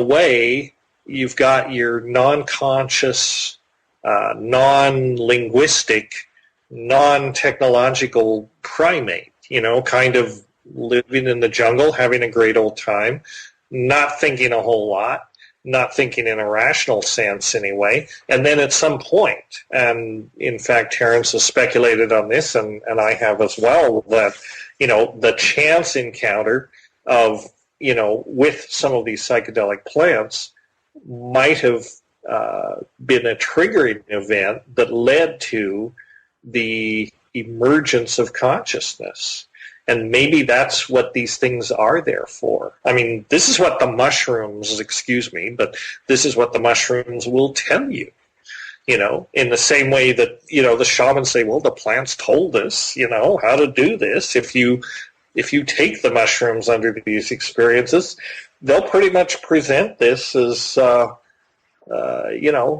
way, you've got your non-conscious, non-linguistic, non-technological primate, kind of living in the jungle, having a great old time, not thinking a whole lot, not thinking in a rational sense anyway. And then at some point, and in fact Terence has speculated on this, and I have as well, that, the chance encounter of, with some of these psychedelic plants might have been a triggering event that led to the emergence of consciousness. And maybe that's what these things are there for. I mean, this is what the mushrooms, but this is what the mushrooms will tell you. In the same way that, the shamans say, well, the plants told us, how to do this. If you take the mushrooms under these experiences, they'll pretty much present this as,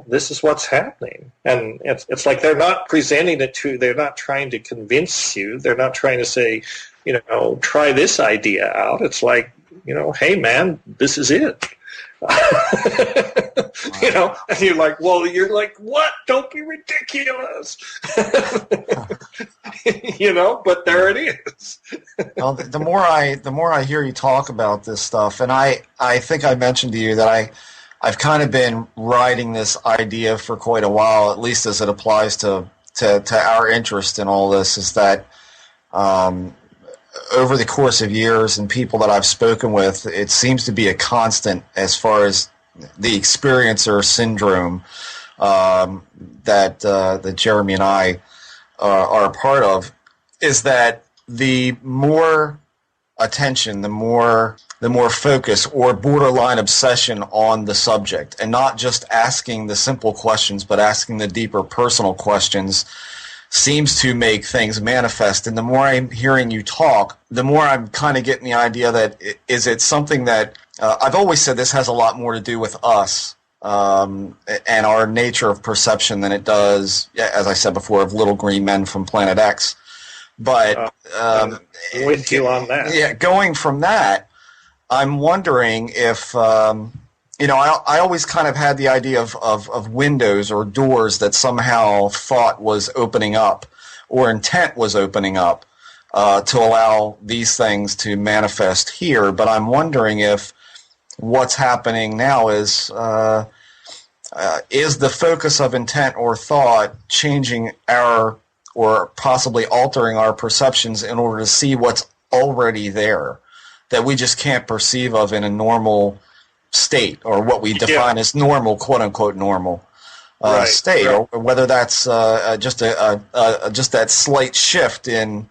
this is what's happening. And it's like they're not presenting it they're not trying to convince you. They're not trying to say, try this idea out. It's like, hey, man, this is it. And you're like, what? Don't be ridiculous. But there it is. Well, the more I hear you talk about this stuff, and I think I mentioned to you that I've kind of been riding this idea for quite a while, at least as it applies to our interest in all this, is that over the course of years and people that I've spoken with, it seems to be a constant as far as the experiencer syndrome that Jeremy and I are a part of, is that the more attention, the more focus or borderline obsession on the subject, and not just asking the simple questions, but asking the deeper personal questions, seems to make things manifest. And the more I'm hearing you talk, the more I'm kind of getting the idea that is it something that I've always said this has a lot more to do with us and our nature of perception than it does, as I said before, of little green men from Planet X. But I'm with you on that. Yeah, going from that, I'm wondering if I always kind of had the idea of windows or doors that somehow thought was opening up or intent was opening up to allow these things to manifest here. But I'm wondering if what's happening now is the focus of intent or thought changing our or possibly altering our perceptions in order to see what's already there that we just can't perceive of in a normal state, or what we define as normal, quote unquote normal state, or whether that's just that slight shift in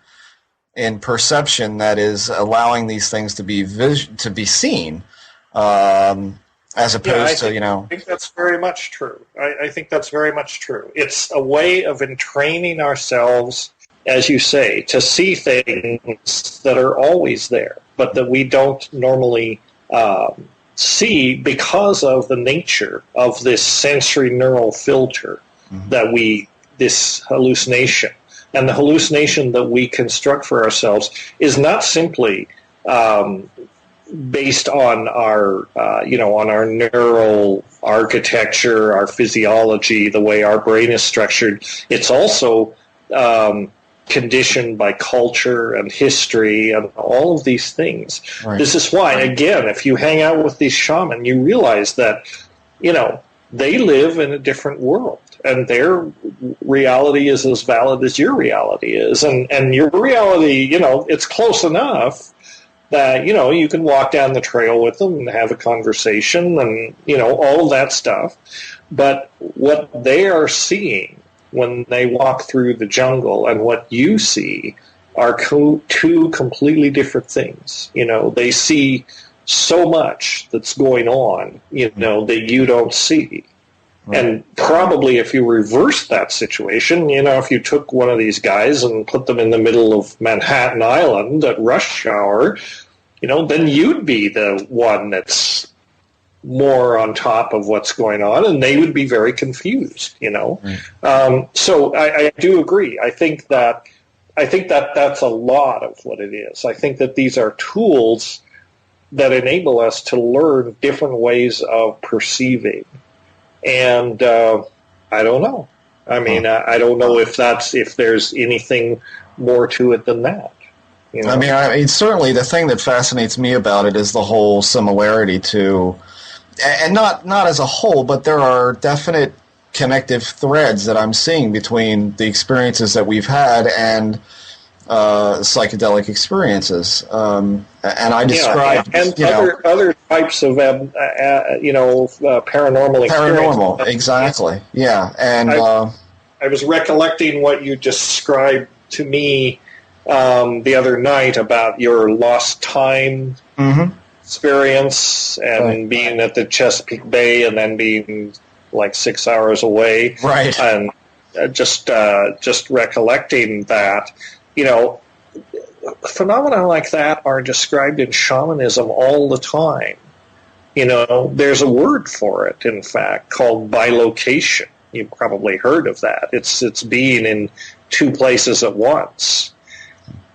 perception that is allowing these things to be seen, as opposed to I think that's very much true. I think that's very much true. It's a way of entraining ourselves, as you say, to see things that are always there, but that we don't normally see because of the nature of this sensory neural filter this hallucination. And the hallucination that we construct for ourselves is not simply based on our, on our neural architecture, our physiology, the way our brain is structured. It's also conditioned by culture and history and all of these things. Right. This is why, again, if you hang out with these shaman, you realize that, they live in a different world, and their reality is as valid as your reality is. And your reality, it's close enough that, you can walk down the trail with them and have a conversation and, all of that stuff. But what they are seeing when they walk through the jungle and what you see are two completely different things. They see so much that's going on, that you don't see. Right. And probably if you reverse that situation, if you took one of these guys and put them in the middle of Manhattan Island at rush hour, then you'd be the one that's more on top of what's going on, and they would be very confused, Right. So I do agree. I think that that's a lot of what it is. I think that these are tools that enable us to learn different ways of perceiving. And I don't know. I mean, I don't know if there's anything more to it than that. I mean, certainly the thing that fascinates me about it is the whole similarity to, and not as a whole, but there are definite connective threads that I'm seeing between the experiences that we've had and psychedelic experiences. And I described other types of paranormal experiences. Paranormal, exactly. Yeah, and I was recollecting what you described to me the other night about your lost time experience and being at the Chesapeake Bay and then being like 6 hours away. Right. And just recollecting that, phenomena like that are described in shamanism all the time. There's a word for it, in fact, called bilocation. You've probably heard of that. It's being in two places at once.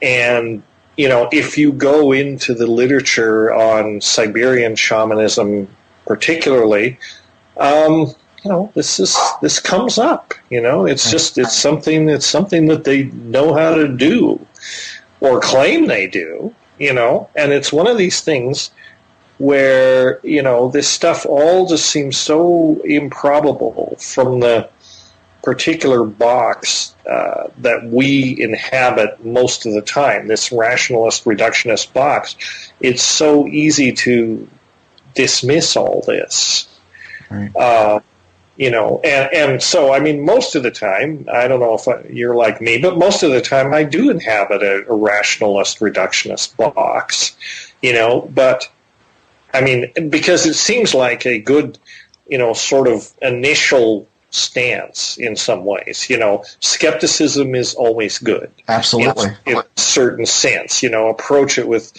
And, if you go into the literature on Siberian shamanism particularly, this comes up. It's something that they know how to do or claim they do, and it's one of these things where, this stuff all just seems so improbable from the particular box that we inhabit most of the time, this rationalist reductionist box. It's so easy to dismiss all this. Right. And so, I mean, most of the time, I don't know if you're like me, but most of the time I do inhabit a rationalist reductionist box, but I mean, because it seems like a good, sort of initial stance in some ways. Skepticism is always good. Absolutely. In a certain sense, approach it with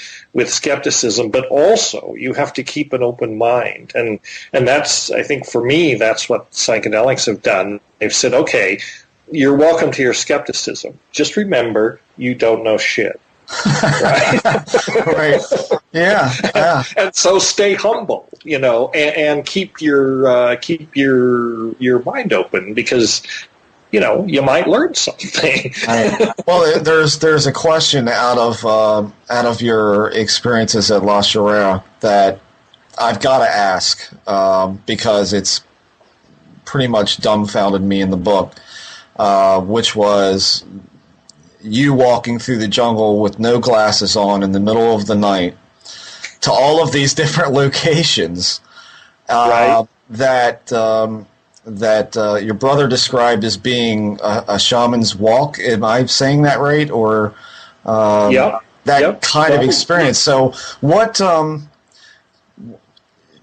skepticism, but also you have to keep an open mind. And that's, I think for me, that's what psychedelics have done. They've said, okay, you're welcome to your skepticism. Just remember, you don't know shit. Right? Right. Yeah. And so stay humble, and keep your mind open, because you might learn something. Well, there's a question out of your experiences at La Chorrera that I've got to ask, because it's pretty much dumbfounded me in the book, which was you walking through the jungle with no glasses on in the middle of the night to all of these different locations, right. that your brother described as being a shaman's walk. Am I saying that right? Or that kind of experience. So what,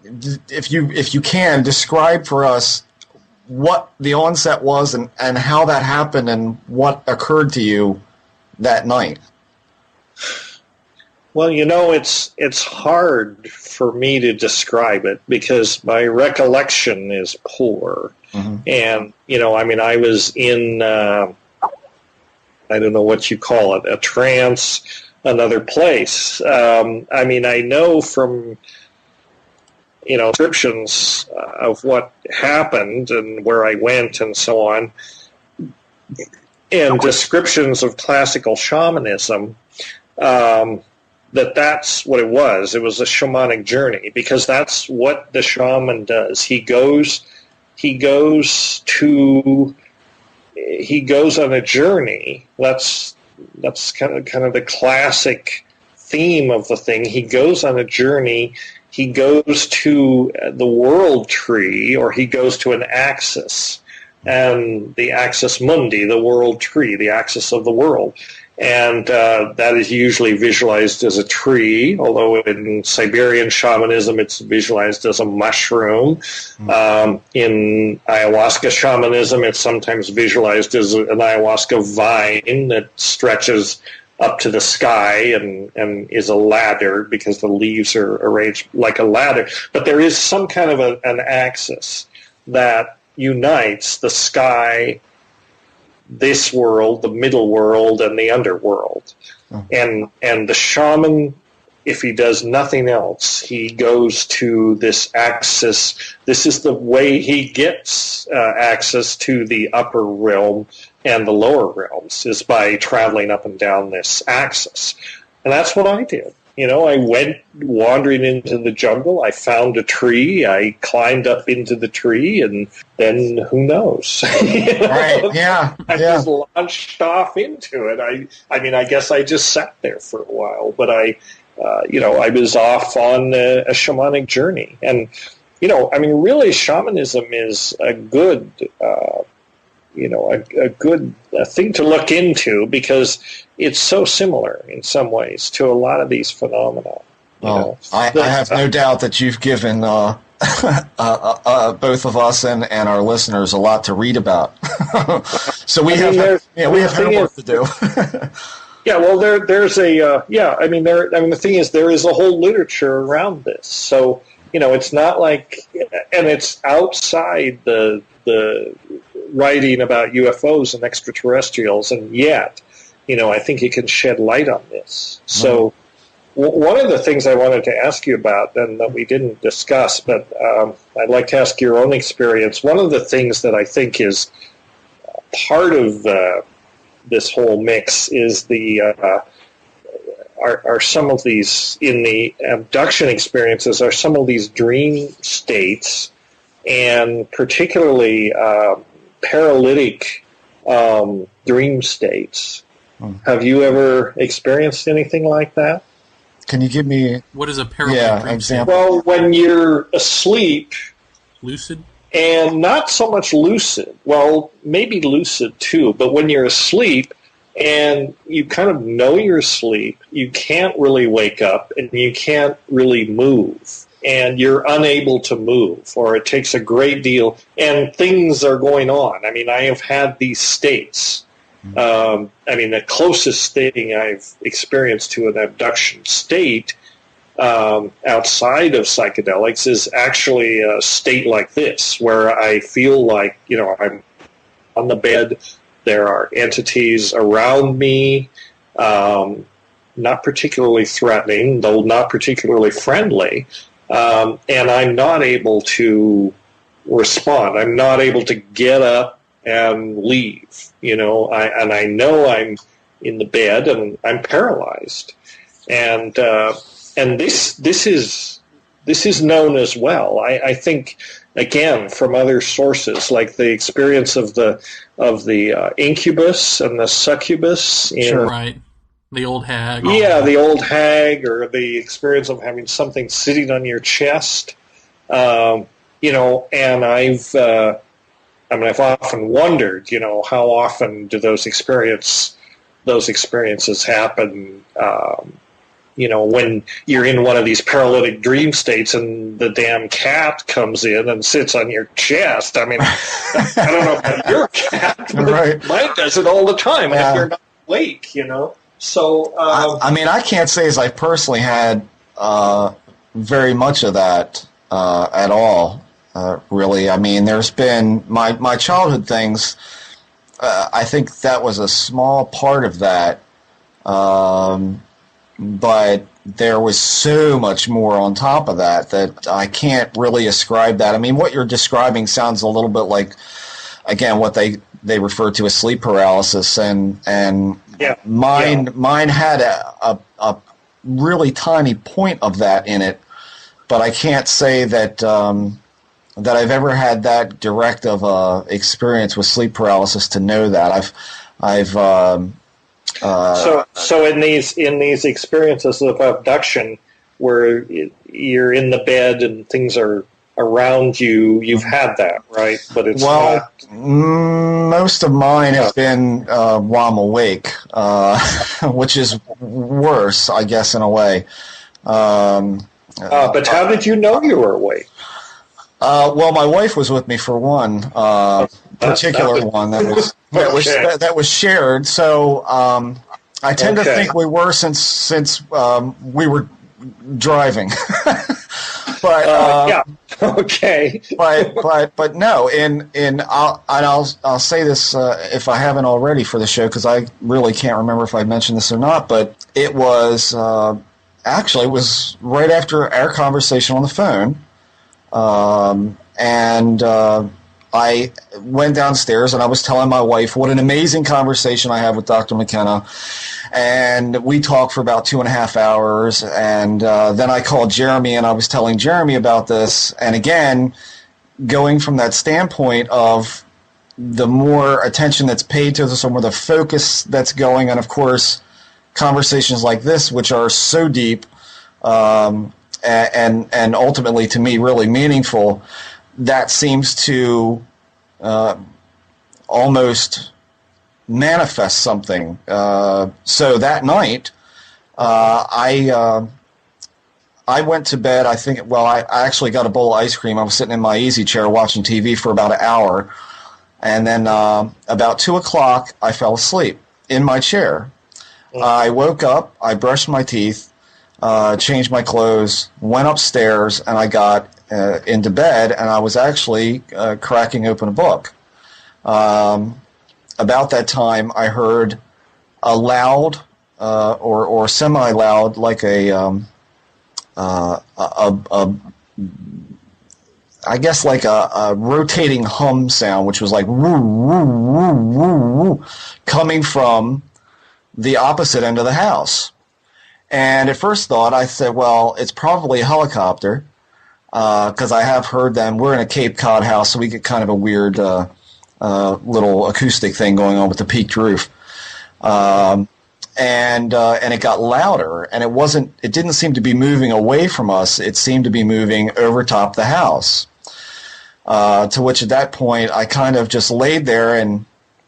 if you can, describe for us what the onset was and how that happened and what occurred to you that night. Well, it's hard for me to describe it because my recollection is poor. Mm-hmm. And, I was in, I don't know what you call it, a trance, another place. I know from, descriptions of what happened and where I went and so on, and descriptions of classical shamanism, that's what it was. It was a shamanic journey, because that's what the shaman does. He goes on a journey. That's kind of the classic theme of the thing. He goes on a journey. He goes to the world tree, or he goes to an axis, and the axis mundi, the world tree, the axis of the world. And that is usually visualized as a tree, although in Siberian shamanism it's visualized as a mushroom. In ayahuasca shamanism it's sometimes visualized as an ayahuasca vine that stretches up to the sky and is a ladder because the leaves are arranged like a ladder. But there is some kind of an axis that unites the sky, this world, the middle world, and the underworld. Oh. And the shaman, if he does nothing else, he goes to this axis. This is the way he gets access to the upper realm and the lower realms, is by traveling up and down this axis. And that's what I did. I went wandering into the jungle. I found a tree. I climbed up into the tree, and then who knows? Right? Yeah. I just launched off into it. I guess I just sat there for a while, but I was off on a shamanic journey, and really, shamanism is a good, a good thing to look into, because it's so similar in some ways to a lot of these phenomena. I have no doubt that you've given both of us and our listeners a lot to read about. So we have homework to do. Yeah, well, there's a the thing is, there is a whole literature around this. So it's not like, and it's outside the writing about UFOs and extraterrestrials, and yet, I think it can shed light on this. So one of the things I wanted to ask you about, and that we didn't discuss, but I'd like to ask your own experience. One of the things that I think is part of this whole mix is are some of these, in the abduction experiences, are some of these dream states, and particularly paralytic dream states. Have you ever experienced anything like that? Can you give me... What is a paralytic dream example? Well, when you're asleep... Lucid? And not so much lucid. Well, maybe lucid too, but when you're asleep and you kind of know you're asleep, you can't really wake up and you can't really move. and you're unable to move, or it takes a great deal, and things are going on. I mean, I have had these states. The closest thing I've experienced to an abduction state outside of psychedelics is actually a state like this, where I feel like, I'm on the bed, there are entities around me, not particularly threatening, though not particularly friendly, and I'm not able to respond. I'm not able to get up and leave. I know I'm in the bed and I'm paralyzed, and this is known as well. I think, again, from other sources, like the experience of the incubus and the succubus. Right. The old hag. Yeah, the old hag, or the experience of having something sitting on your chest. And I've often wondered, how often do those experiences happen? When you're in one of these paralytic dream states and the damn cat comes in and sits on your chest. I mean, I don't know about your cat, but right. Mine does it all the time, and if you're not awake, So, I can't say as I personally had very much of that at all, really. I mean, there's been my childhood things. I think that was a small part of that, but there was so much more on top of that I can't really ascribe that. I mean, what you're describing sounds a little bit like, again, what they refer to as sleep paralysis, and mine had a really tiny point of that in it, but I can't say that I've ever had that direct of a experience with sleep paralysis to know that. So in these experiences of abduction, where you're in the bed and things are around you, you've had that, right? But it's not. Most of mine have been while I'm awake, which is worse, I guess, in a way. But how did you know you were awake? Well, my wife was with me for one particular one that was shared. So I tend to think we were since we were driving. But okay. but no, I'll say this if I haven't already for the show, because I really can't remember if I mentioned this or not. But it was actually it was right after our conversation on the phone, and I went downstairs and I was telling my wife what an amazing conversation I had with Dr. McKenna. And we talked for about 2.5 hours, and then I called Jeremy, and I was telling Jeremy about this. And again, going from that standpoint of the more attention that's paid to this, or more the focus that's going, and of course, conversations like this, which are so deep and ultimately, to me, really meaningful, that seems to almost manifest something. So that night, I went to bed. I actually got a bowl of ice cream. I was sitting in my easy chair watching TV for about an hour, and then about 2 o'clock, I fell asleep in my chair. I woke up, I brushed my teeth, changed my clothes, went upstairs, and I got into bed, and I was actually cracking open a book. About that time, I heard a loud or semi-loud, like I guess like a rotating hum sound, which was like woo, woo, woo, woo, woo, coming from the opposite end of the house. And at first thought, I said, well, it's probably a helicopter, because I have heard them. We're in a Cape Cod house, so we get kind of a weird little acoustic thing going on with the peaked roof, and it got louder, and it didn't seem to be moving away from us. It seemed to be moving over top the house. To which at that point I kind of just laid there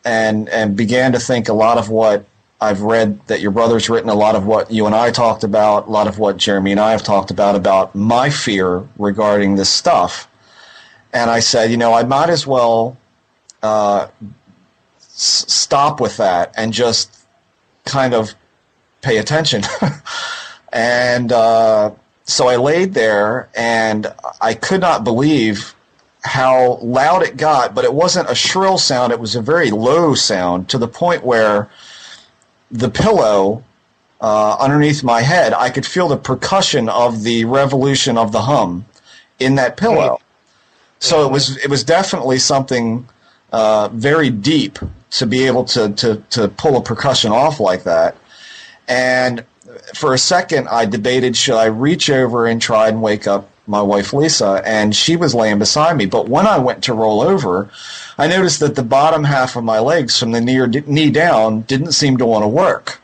and began to think a lot of what I've read that your brother's written a lot of what you and I talked about, a lot of what Jeremy and I have talked about my fear regarding this stuff. And I said, I might as well stop with that and just kind of pay attention. And so I laid there, and I could not believe how loud it got, but it wasn't a shrill sound. It was a very low sound, to the point where the pillow underneath my head, I could feel the percussion of the revolution of the hum in that pillow. So it was definitely something very deep to be able to pull a percussion off like that. And for a second, I debated, should I reach over and try and wake up my wife, Lisa, and she was laying beside me. But when I went to roll over, I noticed that the bottom half of my legs from the knee down didn't seem to want to work.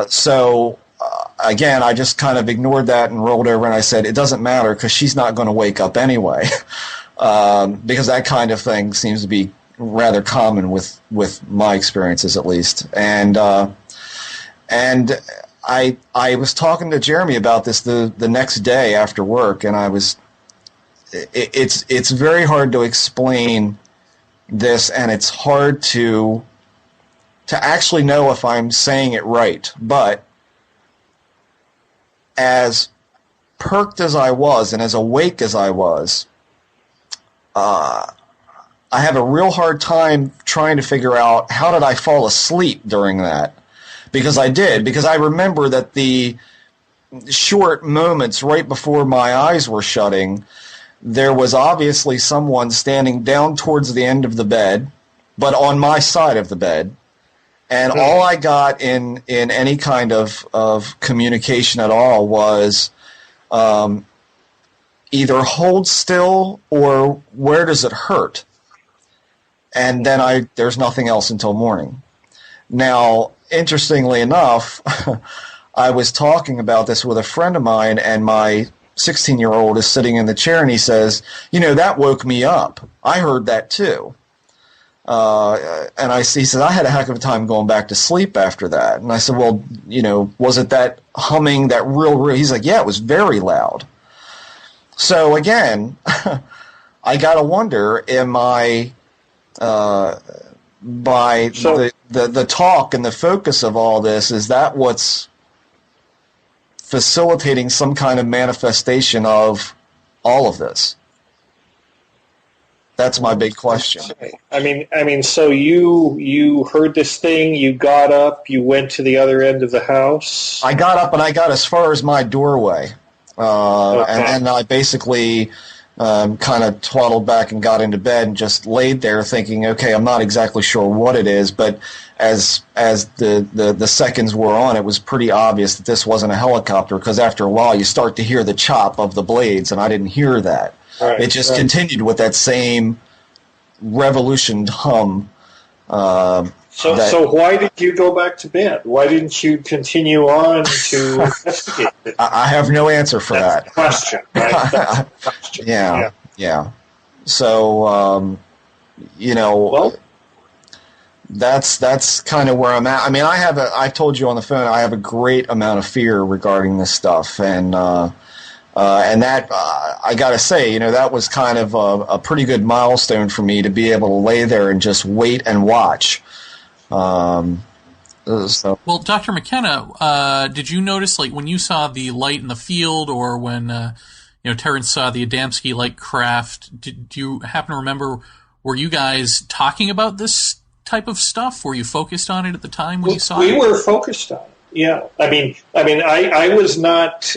So again, I just kind of ignored that and rolled over, and I said, it doesn't matter because she's not going to wake up anyway, because that kind of thing seems to be rather common with my experiences, at least. And I was talking to Jeremy about this the next day after work, and it's very hard to explain this, and it's hard to actually know if I'm saying it right. But as perked as I was and as awake as I was, I have a real hard time trying to figure out how did I fall asleep during that. Because I remember that the short moments right before my eyes were shutting, there was obviously someone standing down towards the end of the bed, but on my side of the bed. And all I got in any kind of communication at all was either hold still or where does it hurt? And then there's nothing else until morning. Now, interestingly enough, I was talking about this with a friend of mine, and my 16-year-old is sitting in the chair, and he says, that woke me up. I heard that too. And he said, I had a heck of a time going back to sleep after that. And I said, well, was it that humming, that real, he's like, yeah, it was very loud. So again, I got to wonder, am I, by the talk and the focus of all this, is that what's facilitating some kind of manifestation of all of this? That's my big question. I mean, so you heard this thing, you got up, you went to the other end of the house? I got up and I got as far as my doorway. Okay. And then I basically kind of twaddled back and got into bed and just laid there thinking, okay, I'm not exactly sure what it is, but as the seconds wore on, it was pretty obvious that this wasn't a helicopter, because after a while you start to hear the chop of the blades, and I didn't hear that. Right, it just continued with that same revolutioned hum. So why did you go back to bed? Why didn't you continue on to investigate it? I have no answer for That's that. The question, right? That's the question. Yeah. So, well, that's kind of where I'm at. I mean, I told you on the phone, I have a great amount of fear regarding this stuff, and that I got to say, that was kind of a pretty good milestone for me to be able to lay there and just wait and watch. Well, Dr. McKenna, did you notice, like, when you saw the light in the field, or when Terrence saw the Adamski light craft, do you happen to remember, were you guys talking about this type of stuff? Were you focused on it at the time when you saw it? We were focused on it. Yeah, I mean, I was not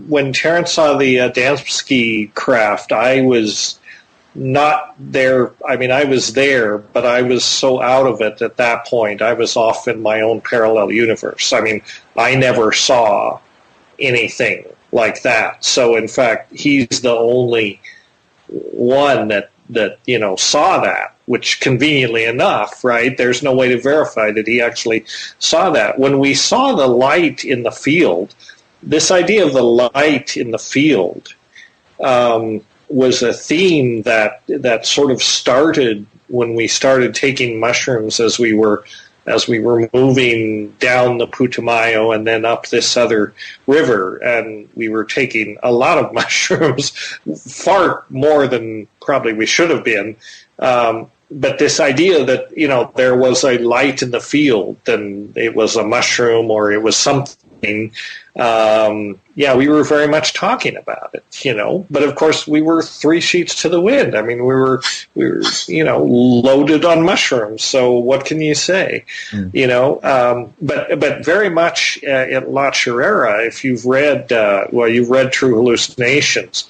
when Terrence saw the Adamski craft. I was not there. I mean, I was there, but I was so out of it at that point. I was off in my own parallel universe. I mean, I never saw anything like that. So, in fact, he's the only one that saw that, which conveniently enough, right, there's no way to verify that he actually saw that. When we saw the light in the field, this idea of the light in the field was a theme that sort of started when we started taking mushrooms as we were as we were moving down the Putumayo and then up this other river, and we were taking a lot of mushrooms, far more than probably we should have been. But this idea that, there was a light in the field, and it was a mushroom or it was something, we were very much talking about it, But of course, we were 3 sheets to the wind. I mean, we were loaded on mushrooms. So what can you say, But very much at La Chirera, if you've read, you've read True Hallucinations,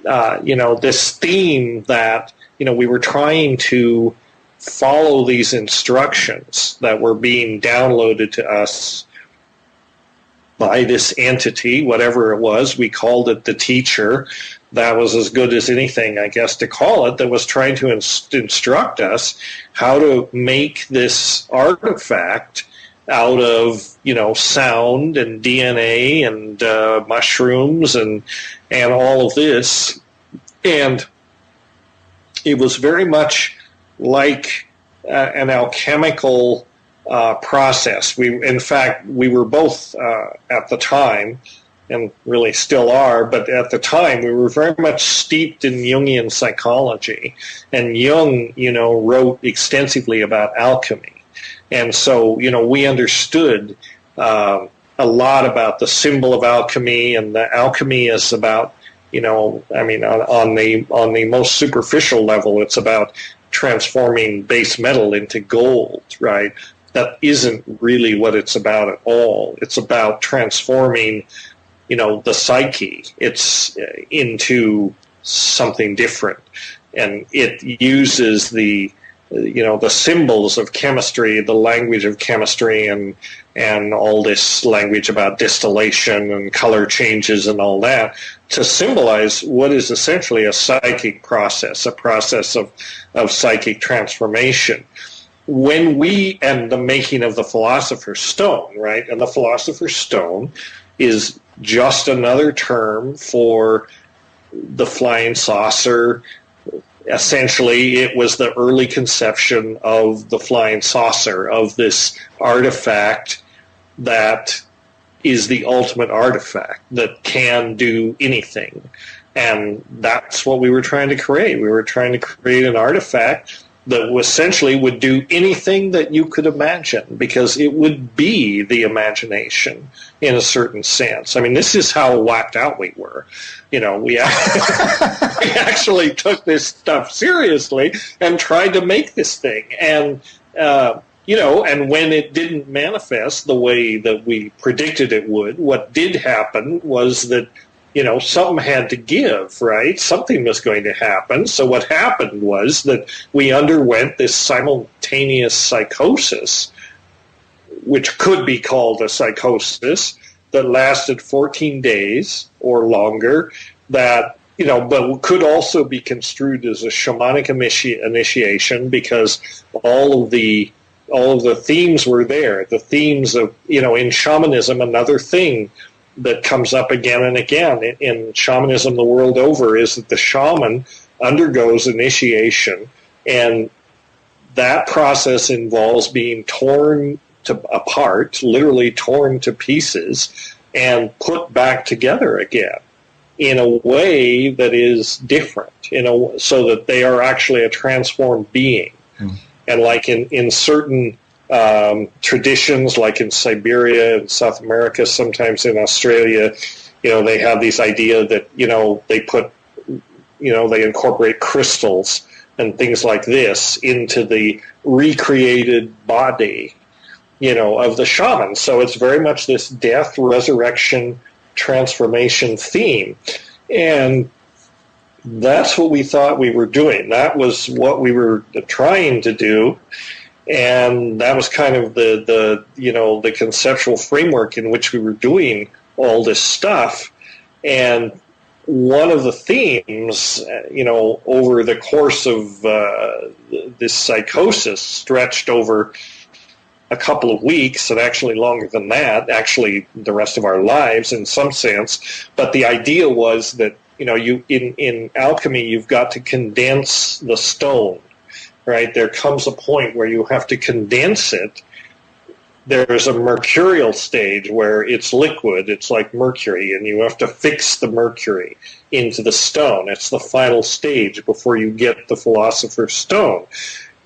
this theme that, we were trying to follow these instructions that were being downloaded to us by this entity, whatever it was. We called it the teacher. That was as good as anything, I guess, to call it, that was trying to instruct us how to make this artifact out of, sound and DNA and mushrooms and all of this. And it was very much like an alchemical process. In fact, we were both at the time, and really still are, but at the time we were very much steeped in Jungian psychology. And Jung, wrote extensively about alchemy. And so, we understood a lot about the symbol of alchemy, and the alchemy is about, on the most superficial level, it's about transforming base metal into gold, right? That isn't really what it's about at all. It's about transforming, the psyche. It's into something different, and it uses the symbols of chemistry, the language of chemistry, and all this language about distillation and color changes and all that, to symbolize what is essentially a psychic process, a process of psychic transformation. And the making of the Philosopher's Stone, right? And the Philosopher's Stone is just another term for the flying saucer. Essentially, it was the early conception of the flying saucer, of this artifact that is the ultimate artifact that can do anything. And that's what we were trying to create. We were trying to create an artifact that essentially would do anything that you could imagine, because it would be the imagination in a certain sense. I mean, this is how whacked out we were. We actually took this stuff seriously and tried to make this thing. And, and when it didn't manifest the way that we predicted it would, what did happen was that, something had to give, right? Something was going to happen. So what happened was that we underwent this simultaneous psychosis, which could be called a psychosis, that lasted 14 days or longer, that, but could also be construed as a shamanic initiation, because all of the themes were there. The themes of, in shamanism, another thing that comes up again and again in shamanism the world over is that the shaman undergoes initiation, and that process involves being torn apart, literally torn to pieces, and put back together again in a way that is different, so that they are actually a transformed being. And like in certain traditions, like in Siberia and South America, sometimes in Australia, they have this idea that, they put, they incorporate crystals and things like this into the recreated body, of the shaman. So it's very much this death, resurrection, transformation theme. And that's what we thought we were doing. That was what we were trying to do. And that was kind of the conceptual framework in which we were doing all this stuff. And one of the themes, over the course of this psychosis, stretched over a couple of weeks, and actually longer than that, actually the rest of our lives in some sense. But the idea was that, you in alchemy, you've got to condense the stone. Right, there comes a point where you have to condense it there's a mercurial stage where it's liquid, it's like mercury, and you have to fix the mercury into the stone. It's the final stage before you get the Philosopher's Stone.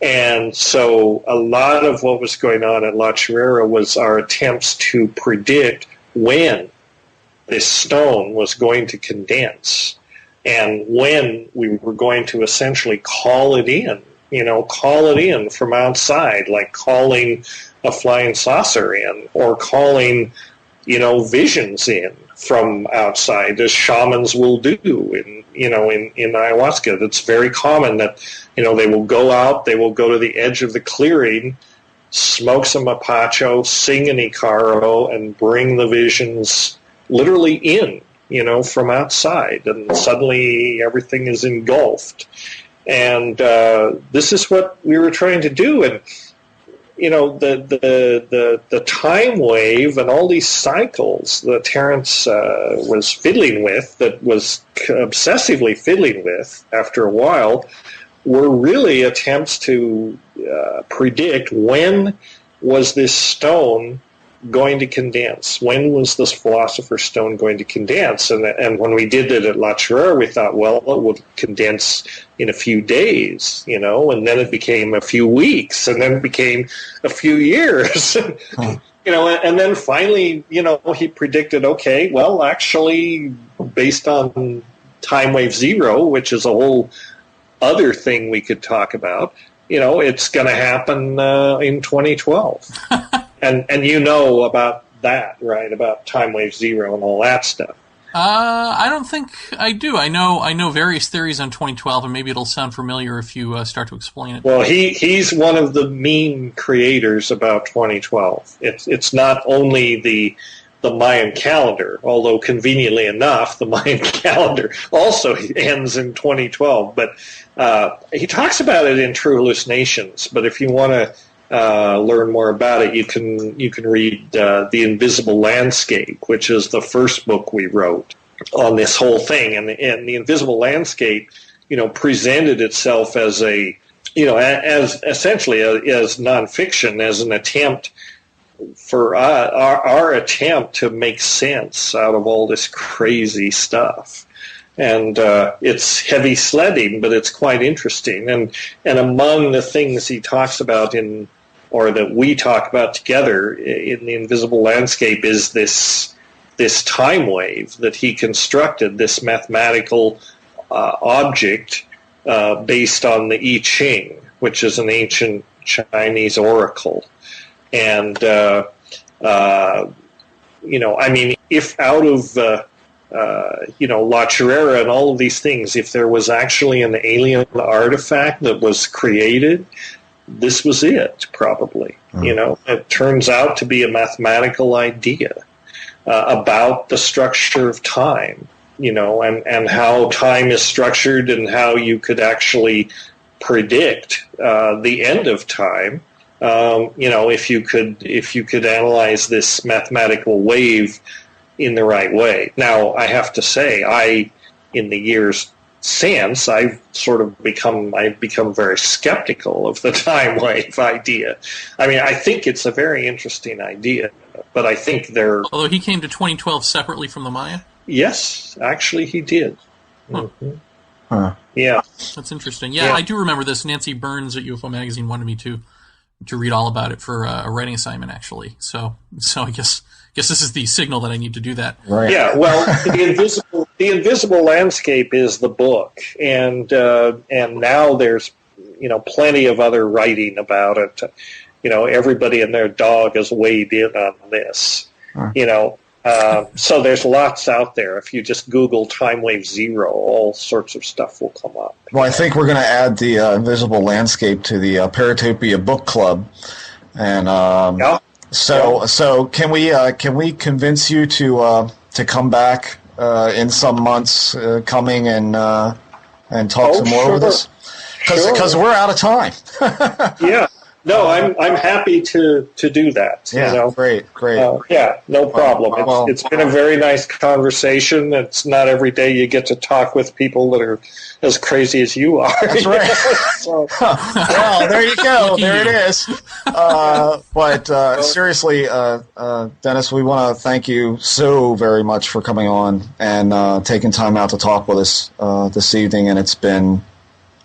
And so a lot of what was going on at La Chirera was our attempts to predict when this stone was going to condense and when we were going to essentially call it in, call it in from outside, like calling a flying saucer in or calling, visions in from outside, as shamans will do in ayahuasca. That's very common that, they will go out, they will go to the edge of the clearing, smoke some mapacho, sing an icaro, and bring the visions literally in, from outside, and suddenly everything is engulfed. And this is what we were trying to do. And the time wave and all these cycles that Terence was fiddling with, that was obsessively fiddling with after a while, were really attempts to predict when was this stone going to condense? When was this Philosopher's Stone going to condense? And when we did it at La Chirera, we thought, well, it would condense in a few days, and then it became a few weeks, and then it became a few years. And then finally, he predicted, okay, well, actually, based on time wave zero, which is a whole other thing we could talk about, it's going to happen in 2012. And about that, right? About time wave zero and all that stuff. I don't think I do. I know various theories on 2012, and maybe it'll sound familiar if you start to explain it. Well, he's one of the meme creators about 2012. It's not only the Mayan calendar, although conveniently enough, the Mayan calendar also ends in 2012. But he talks about it in True Hallucinations. But if you want to learn more about it, you can read The Invisible Landscape, which is the first book we wrote on this whole thing. And The Invisible Landscape, presented itself as as essentially as nonfiction, as an attempt for our attempt to make sense out of all this crazy stuff. And it's heavy sledding, but it's quite interesting. And among the things he talks about or that we talk about together in The Invisible Landscape is this time wave that he constructed, this mathematical object based on the I Ching, which is an ancient Chinese oracle. And, if out of, La Chirera and all of these things, if there was actually an alien artifact that was created, this was it, probably. It turns out to be a mathematical idea about the structure of time, and how time is structured and how you could actually predict the end of time. If you could analyze this mathematical wave in the right way. Now, I have to say, in the years since, I've become very skeptical of the time wave idea. I mean, I think it's a very interesting idea, but I think Although he came to 2012 separately from the Maya? Yes, actually he did. Huh. Mm-hmm. Huh. Yeah. That's interesting. Yeah, I do remember this. Nancy Burns at UFO Magazine wanted me to read all about it for a writing assignment, actually. So I guess this is the signal that I need to do that. Right. Yeah. Well, the Invisible Landscape is the book, and now there's plenty of other writing about it. Everybody and their dog is weighed in on this. Huh. So there's lots out there. If you just Google time wave zero, all sorts of stuff will come up. Well, I think we're going to add the Invisible Landscape to the Paratopia book club, and so can we convince you to come back in some months coming and talk some more with us? Because we're out of time. Yeah. No, I'm happy to do that. Yeah, you know? great. Yeah, no problem. It's been a very nice conversation. It's not every day you get to talk with people that are as crazy as you are. That's right. So, well, there you go. There it is. But seriously, Dennis, we want to thank you so very much for coming on and taking time out to talk with us this evening, and it's been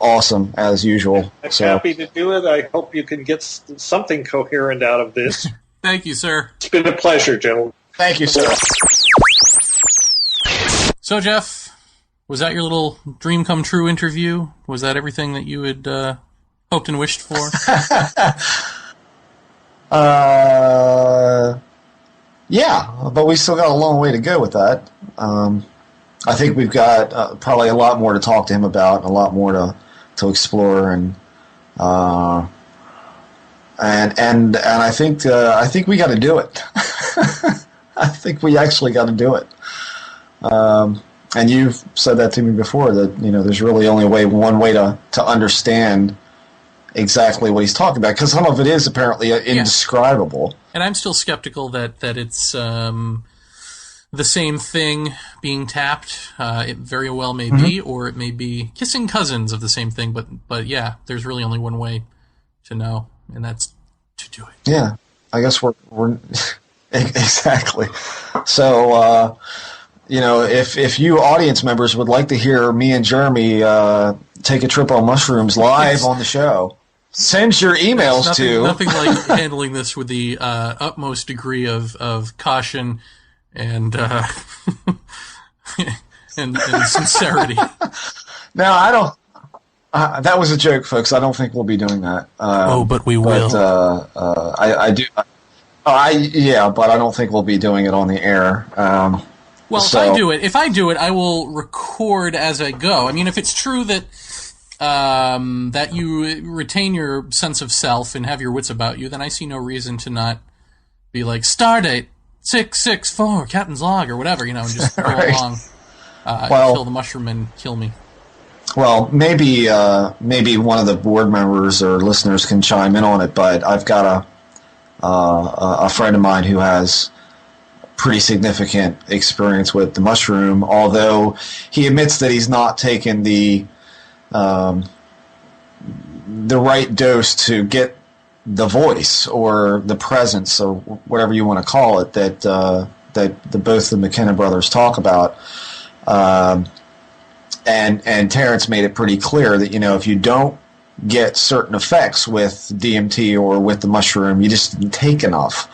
awesome as usual. I'm happy to do it. I hope you can get something coherent out of this. Thank you, sir. It's been a pleasure, gentlemen. Thank you, sir. So, Jeff, was that your little dream come true interview? Was that everything that you had hoped and wished for? Yeah, but we still got a long way to go with that. I think we've got probably a lot more to talk to him about, and a lot more to explore, and I think we got to do it. I think we actually got to do it. And you've said that to me before, that there's really only one way to understand exactly what he's talking about, because some of it is apparently indescribable. Yeah. And I'm still skeptical that it's the same thing being tapped. It very well may be, or it may be kissing cousins of the same thing. But yeah, there's really only one way to know, and that's to do it. Yeah, I guess we're exactly. So if you audience members would like to hear me and Jeremy take a trip on mushrooms live on the show, send your emails to nothing like handling this with the utmost degree of caution and and sincerity. No, I don't. That was a joke, folks. I don't think we'll be doing that. But we will. I do. Yeah, but I don't think we'll be doing it on the air. If I do it, I will record as I go. I mean, if it's true that that you retain your sense of self and have your wits about you, then I see no reason to not be like, Stardate 664, Captain's Log, or whatever, and just go along until the mushroom kill me. Well, maybe one of the board members or listeners can chime in on it, but I've got a friend of mine who has pretty significant experience with the mushroom, although he admits that he's not taken the right dose to get the voice or the presence or whatever you want to call it that both the McKenna brothers talk about. And Terrence made it pretty clear that, if you don't get certain effects with DMT or with the mushroom, you just didn't take enough.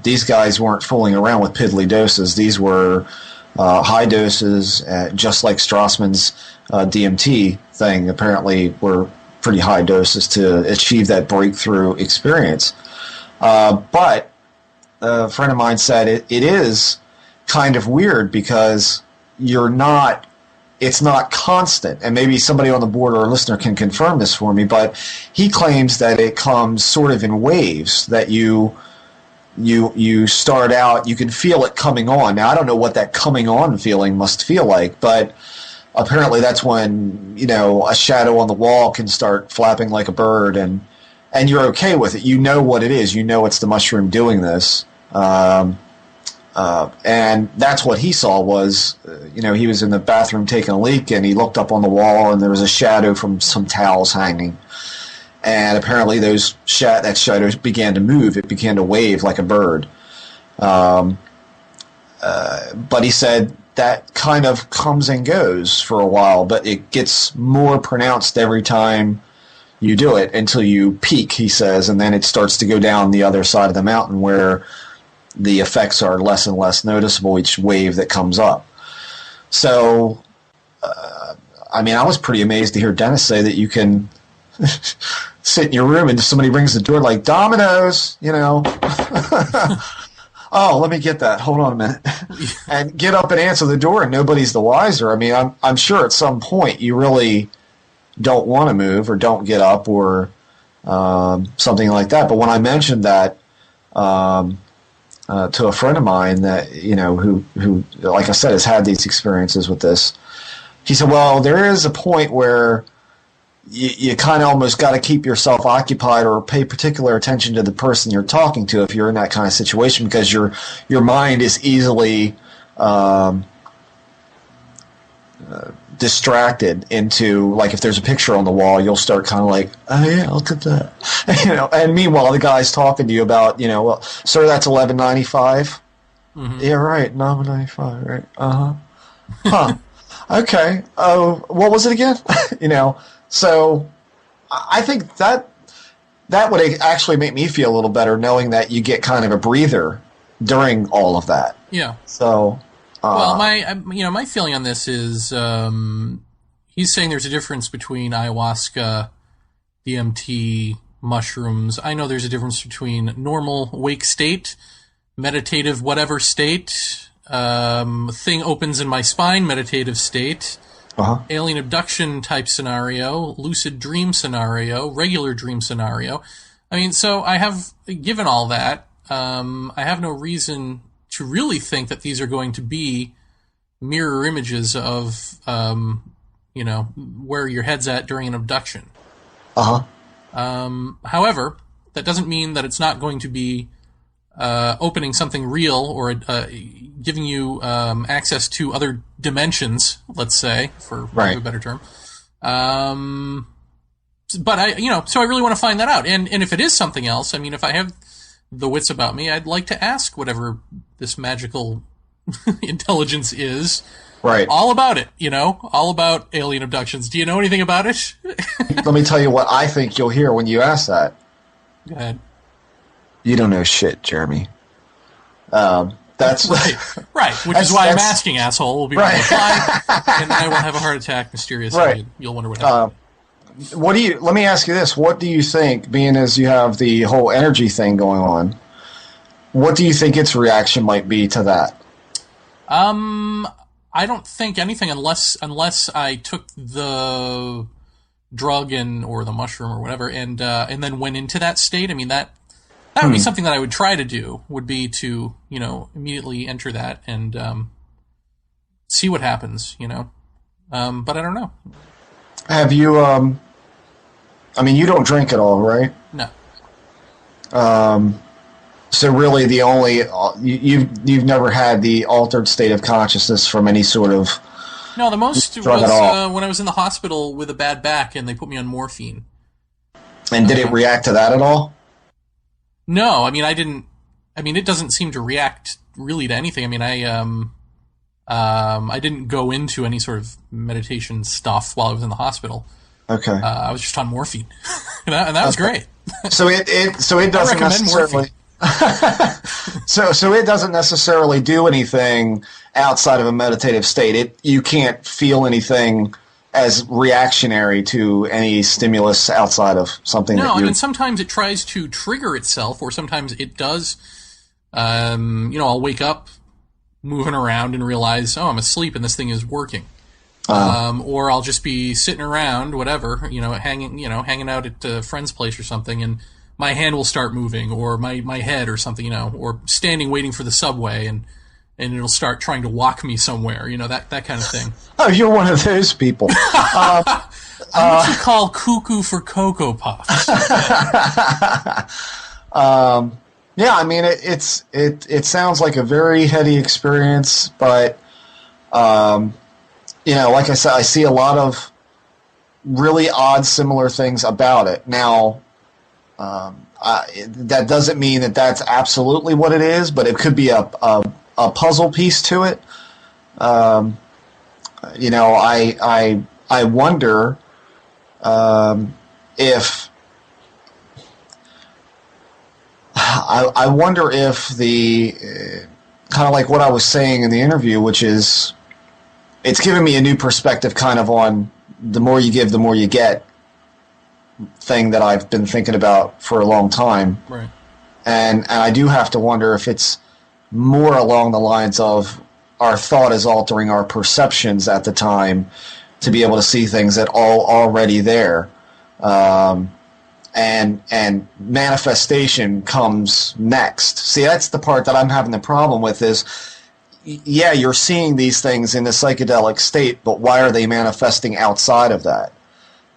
These guys weren't fooling around with piddly doses. These were high doses, just like Strassman's DMT thing apparently were pretty high doses to achieve that breakthrough experience. But a friend of mine said it is kind of weird because it's not constant, and maybe somebody on the board or a listener can confirm this for me, but he claims that it comes sort of in waves, that you start out, you can feel it coming on. Now, I don't know what that coming on feeling must feel like, but apparently that's when, a shadow on the wall can start flapping like a bird, and you're okay with it. You know what it is. You know it's the mushroom doing this. And that's what he saw was, he was in the bathroom taking a leak, and he looked up on the wall, and there was a shadow from some towels hanging. And apparently that shadow began to move. It began to wave like a bird. But he said that kind of comes and goes for a while, but it gets more pronounced every time you do it until you peak, he says, and then it starts to go down the other side of the mountain where the effects are less and less noticeable each wave that comes up. So, I was pretty amazed to hear Dennis say that you can sit in your room and somebody rings the door like Domino's, oh, let me get that. Hold on a minute. And get up and answer the door, and nobody's the wiser. I'm sure at some point you really don't want to move or don't get up or something like that. But when I mentioned that to a friend of mine that, who, like I said, has had these experiences with this, he said, well, there is a point where you kind of almost got to keep yourself occupied or pay particular attention to the person you're talking to if you're in that kind of situation, because your mind is easily distracted into, like, if there's a picture on the wall, you'll start kind of like, oh yeah, look at that, and meanwhile the guy's talking to you about, well, sir, that's $11.95. Yeah, right, $9.95, right? Huh. Okay. Oh, what was it again? So I think that would actually make me feel a little better, knowing that you get kind of a breather during all of that. Yeah. So. Well, my feeling on this is he's saying there's a difference between ayahuasca, DMT, mushrooms. I know there's a difference between normal wake state, meditative whatever state, thing opens in my spine, meditative state, alien abduction type scenario, lucid dream scenario, regular dream scenario. I mean, so I have, given all that, I have no reason to really think that these are going to be mirror images of, where your head's at during an abduction. However, that doesn't mean that it's not going to be opening something real or giving you access to other dimensions, let's say, for lack of a better term. But so I really want to find that out. And if it is something else, I mean, if I have the wits about me, I'd like to ask whatever this magical intelligence is. Right. All about it, all about alien abductions. Do you know anything about it? Let me tell you what I think you'll hear when you ask that. Go ahead. You don't know shit, Jeremy. That's right. Which is why I'm asking, asshole. Will be my reply, and then I will have a heart attack mysteriously. Right. You'll wonder what happened. Let me ask you this. What do you think, being as you have the whole energy thing going on, what do you think its reaction might be to that? I don't think anything unless I took the drug or the mushroom or whatever and then went into that state. I mean, that would be something that I would try to do, would be to, immediately enter that and see what happens, but I don't know. Have you, you don't drink at all, right? No. So really the only, you've never had the altered state of consciousness from any sort of No, the most was when I was in the hospital with a bad back and they put me on morphine. And did it react to that at all? No, I mean, it doesn't seem to react really to anything. I mean, I didn't go into any sort of meditation stuff while I was in the hospital. Okay. I was just on morphine, and that was great. So it doesn't necessarily. so it doesn't necessarily do anything outside of a meditative state. You can't feel anything as reactionary to any stimulus outside of something. No, I mean, sometimes it tries to trigger itself, or sometimes it does. I'll wake up moving around and realize, oh, I'm asleep and this thing is working. Or I'll just be sitting around, whatever, hanging out at a friend's place or something, and my hand will start moving, or my head or something, or standing waiting for the subway, and it'll start trying to walk me somewhere, that kind of thing. Oh, you're one of those people. I'm what you call cuckoo for Cocoa Puffs. Yeah, I mean, it sounds like a very heady experience, but, like I said, I see a lot of really odd, similar things about it. Now, that doesn't mean that that's absolutely what it is, but it could be a puzzle piece to it. I wonder if I wonder if the kind of like what I was saying in the interview, which is it's given me a new perspective kind of on the more you give, the more you get thing that I've been thinking about for a long time. Right. And I do have to wonder if it's more along the lines of our thought is altering our perceptions at the time to be able to see things that are already there. And manifestation comes next. See, that's the part that I'm having the problem with is, yeah, you're seeing these things in the psychedelic state, but why are they manifesting outside of that?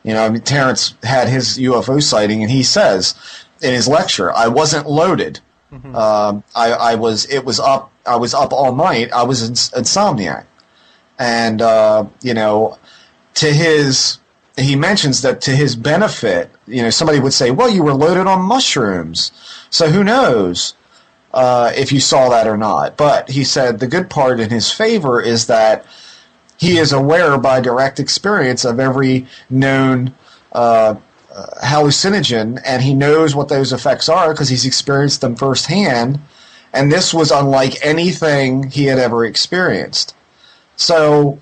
I mean, Terrence had his UFO sighting, and he says in his lecture, "I wasn't loaded. I was up all night. I was insomniac." And he mentions that to his benefit, somebody would say, "Well, you were loaded on mushrooms, so who knows if you saw that or not." But he said the good part in his favor is that he is aware by direct experience of every known hallucinogen, and he knows what those effects are because he's experienced them firsthand, and this was unlike anything he had ever experienced. So,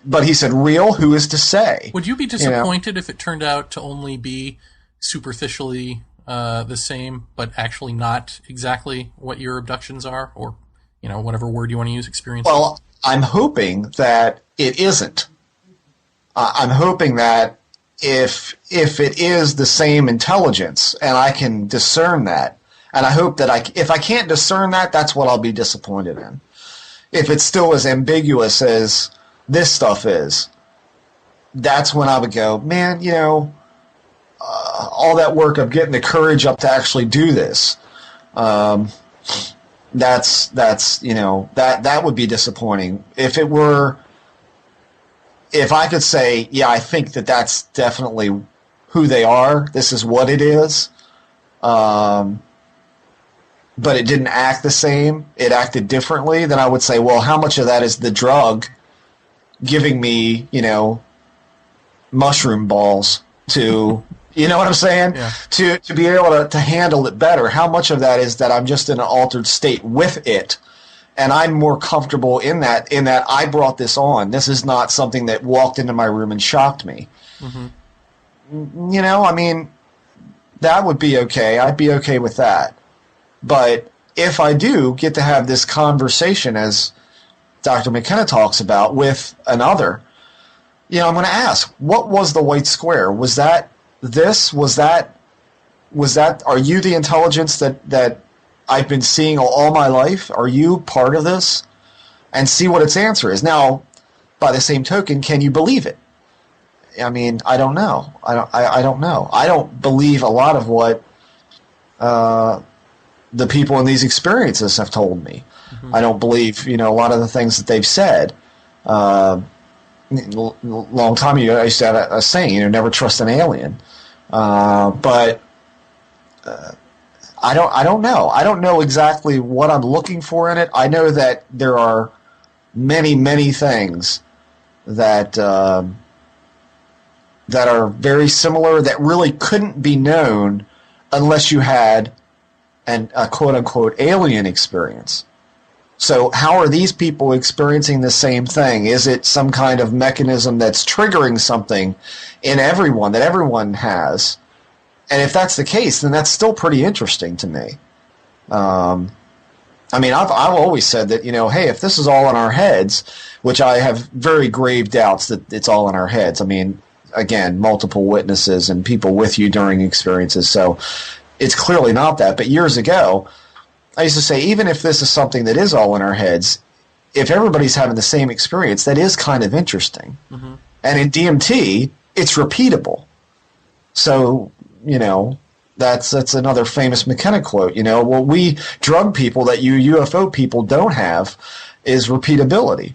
but he said, real, who is to say? Would you be disappointed if it turned out to only be superficially the same, but actually not exactly what your abductions are, or, whatever word you want to use, experience? Well, I'm hoping that it isn't. I'm hoping that if it is the same intelligence, and I can discern that, and I hope that if I can't discern that, that's what I'll be disappointed in. If it's still as ambiguous as this stuff is, that's when I would go, man, all that work of getting the courage up to actually do this, that would be disappointing. If I could say, yeah, I think that's definitely who they are, this is what it is, but it didn't act the same, it acted differently, then I would say, well, how much of that is the drug giving me, mushroom balls to, you know what I'm saying? Yeah. To be able to handle it better. How much of that is that I'm just in an altered state with it, and I'm more comfortable in that I brought this on. This is not something that walked into my room and shocked me. Mm-hmm. I mean, that would be okay. I'd be okay with that. But if I do get to have this conversation, as Dr. McKenna talks about, with another, I'm going to ask, what was the white square? Was that this? Was that? Are you the intelligence that I've been seeing all my life? Are you part of this? And see what its answer is. Now, by the same token, can you believe it? I mean, I don't know. I don't know. I don't believe a lot of what the people in these experiences have told me. Mm-hmm. I don't believe, a lot of the things that they've said. Long time ago, I used to have a saying, never trust an alien. But I don't know. I don't know exactly what I'm looking for in it. I know that there are many, many things that are very similar that really couldn't be known unless you had a quote-unquote alien experience. So how are these people experiencing the same thing? Is it some kind of mechanism that's triggering something in everyone that everyone has? And if that's the case, then that's still pretty interesting to me. I mean, I've always said that, hey, if this is all in our heads, which I have very grave doubts that it's all in our heads. I mean, again, multiple witnesses and people with you during experiences, so it's clearly not that. But years ago, I used to say, even if this is something that is all in our heads, if everybody's having the same experience, that is kind of interesting. Mm-hmm. And in DMT, it's repeatable. So, that's another famous McKenna quote. What we drug people that you UFO people don't have is repeatability.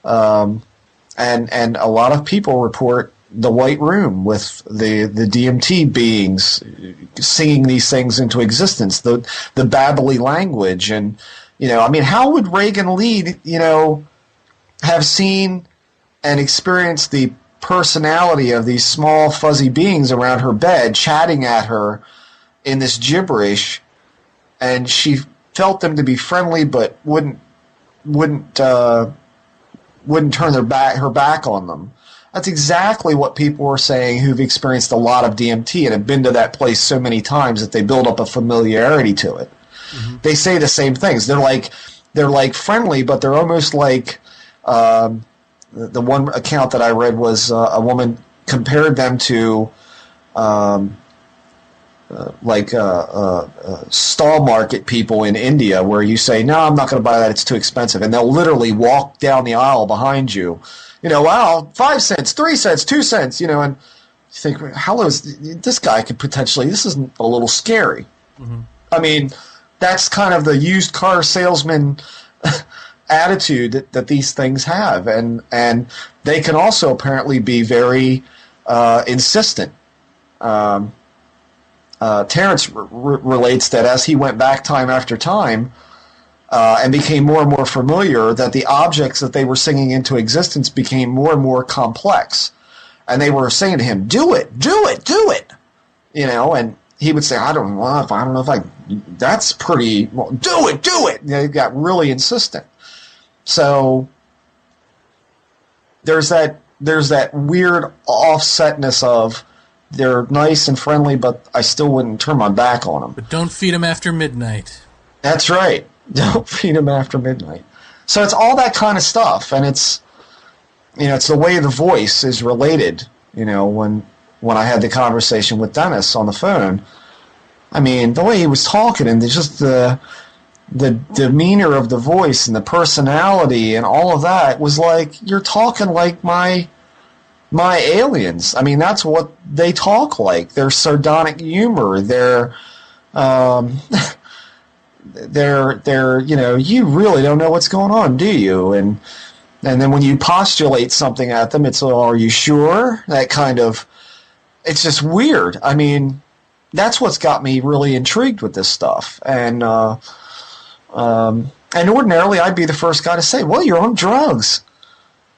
And a lot of people report the white room with the DMT beings singing these things into existence, the babbly language. And, I mean, how would Reagan Lee, have seen and experienced the personality of these small fuzzy beings around her bed chatting at her in this gibberish, and she felt them to be friendly but wouldn't turn her back on them? That's exactly what people were saying who've experienced a lot of DMT and have been to that place so many times that they build up a familiarity to it. Mm-hmm. They say the same things. They're like friendly, but they're almost like the one account that I read was a woman compared them to stall market people in India, where you say, no, I'm not going to buy that, it's too expensive, and they'll literally walk down the aisle behind you. Wow, 5 cents, 3 cents, 2 cents, and think, this guy could potentially, this isn't a little scary. Mm-hmm. I mean, that's kind of the used car salesman attitude that these things have. And they can also apparently be very insistent. Terrence relates that as he went back time after time and became more and more familiar, that the objects that they were singing into existence became more and more complex. And they were saying to him, do it, do it, do it. And he would say, I don't know if that's pretty, well, do it, do it. They got really insistent. So there's that weird offsetness of, they're nice and friendly, but I still wouldn't turn my back on them. But don't feed them after midnight. That's right. Don't feed them after midnight. So it's all that kind of stuff, and it's the way the voice is related. When I had the conversation with Dennis on the phone, I mean, the way he was talking and just the demeanor of the voice and the personality and all of that was like, you're talking like my aliens. I mean, that's what they talk like. Their sardonic humor, their you really don't know what's going on, do you? And then when you postulate something at them, it's, oh, are you sure? That kind of, it's just weird. I mean, that's what's got me really intrigued with this stuff. And ordinarily I'd be the first guy to say, well, you're on drugs.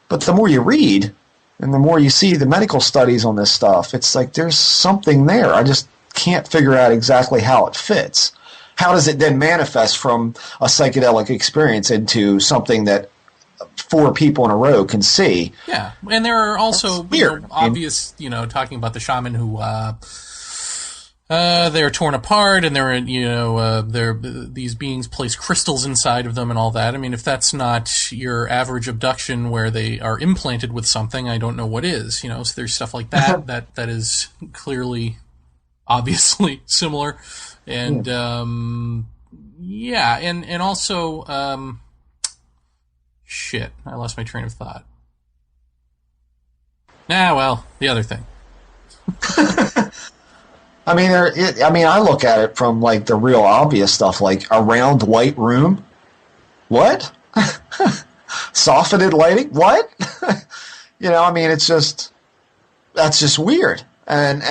But the more you read, and the more you see the medical studies on this stuff, it's like there's something there. I just can't figure out exactly how it fits. How does it then manifest from a psychedelic experience into something that 4 people in a row can see? Yeah, and there are also obvious, talking about the shaman who they're torn apart, and these beings place crystals inside of them and all that. I mean, if that's not your average abduction where they are implanted with something, I don't know what is. So there's stuff like that that is clearly, obviously similar, and and also shit, I lost my train of thought. The other thing. I mean, I look at it from like the real obvious stuff, like a round white room. What? Softened lighting? What? I mean, that's just weird. And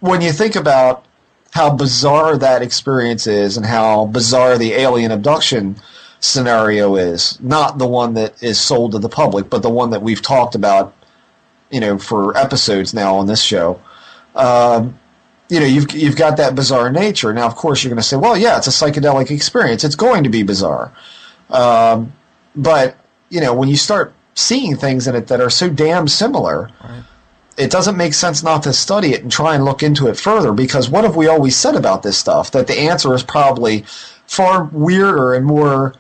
when you think about how bizarre that experience is and how bizarre the alien abduction scenario is, not the one that is sold to the public, but the one that we've talked about, for episodes now on this show, you've got that bizarre nature. Now, of course, you're going to say, well, yeah, it's a psychedelic experience. It's going to be bizarre. But, when you start seeing things in it that are so damn similar, right, it doesn't make sense not to study it and try and look into it further, because what have we always said about this stuff? That the answer is probably far weirder and more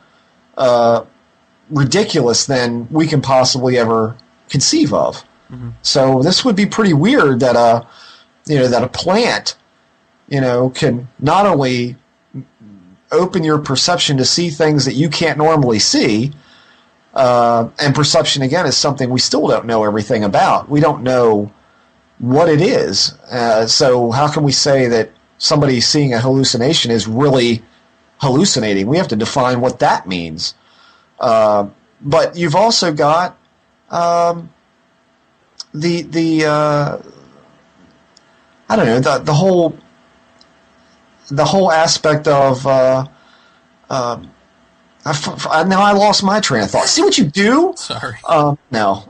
ridiculous than we can possibly ever conceive of. Mm-hmm. So this would be pretty weird that a plant, can not only open your perception to see things that you can't normally see, and perception, again, is something we still don't know everything about. We don't know what it is. So how can we say that somebody seeing a hallucination is really hallucinating? We have to define what that means. But you've also got I don't know, the whole aspect of now I lost my train of thought. See what you do? Sorry. No.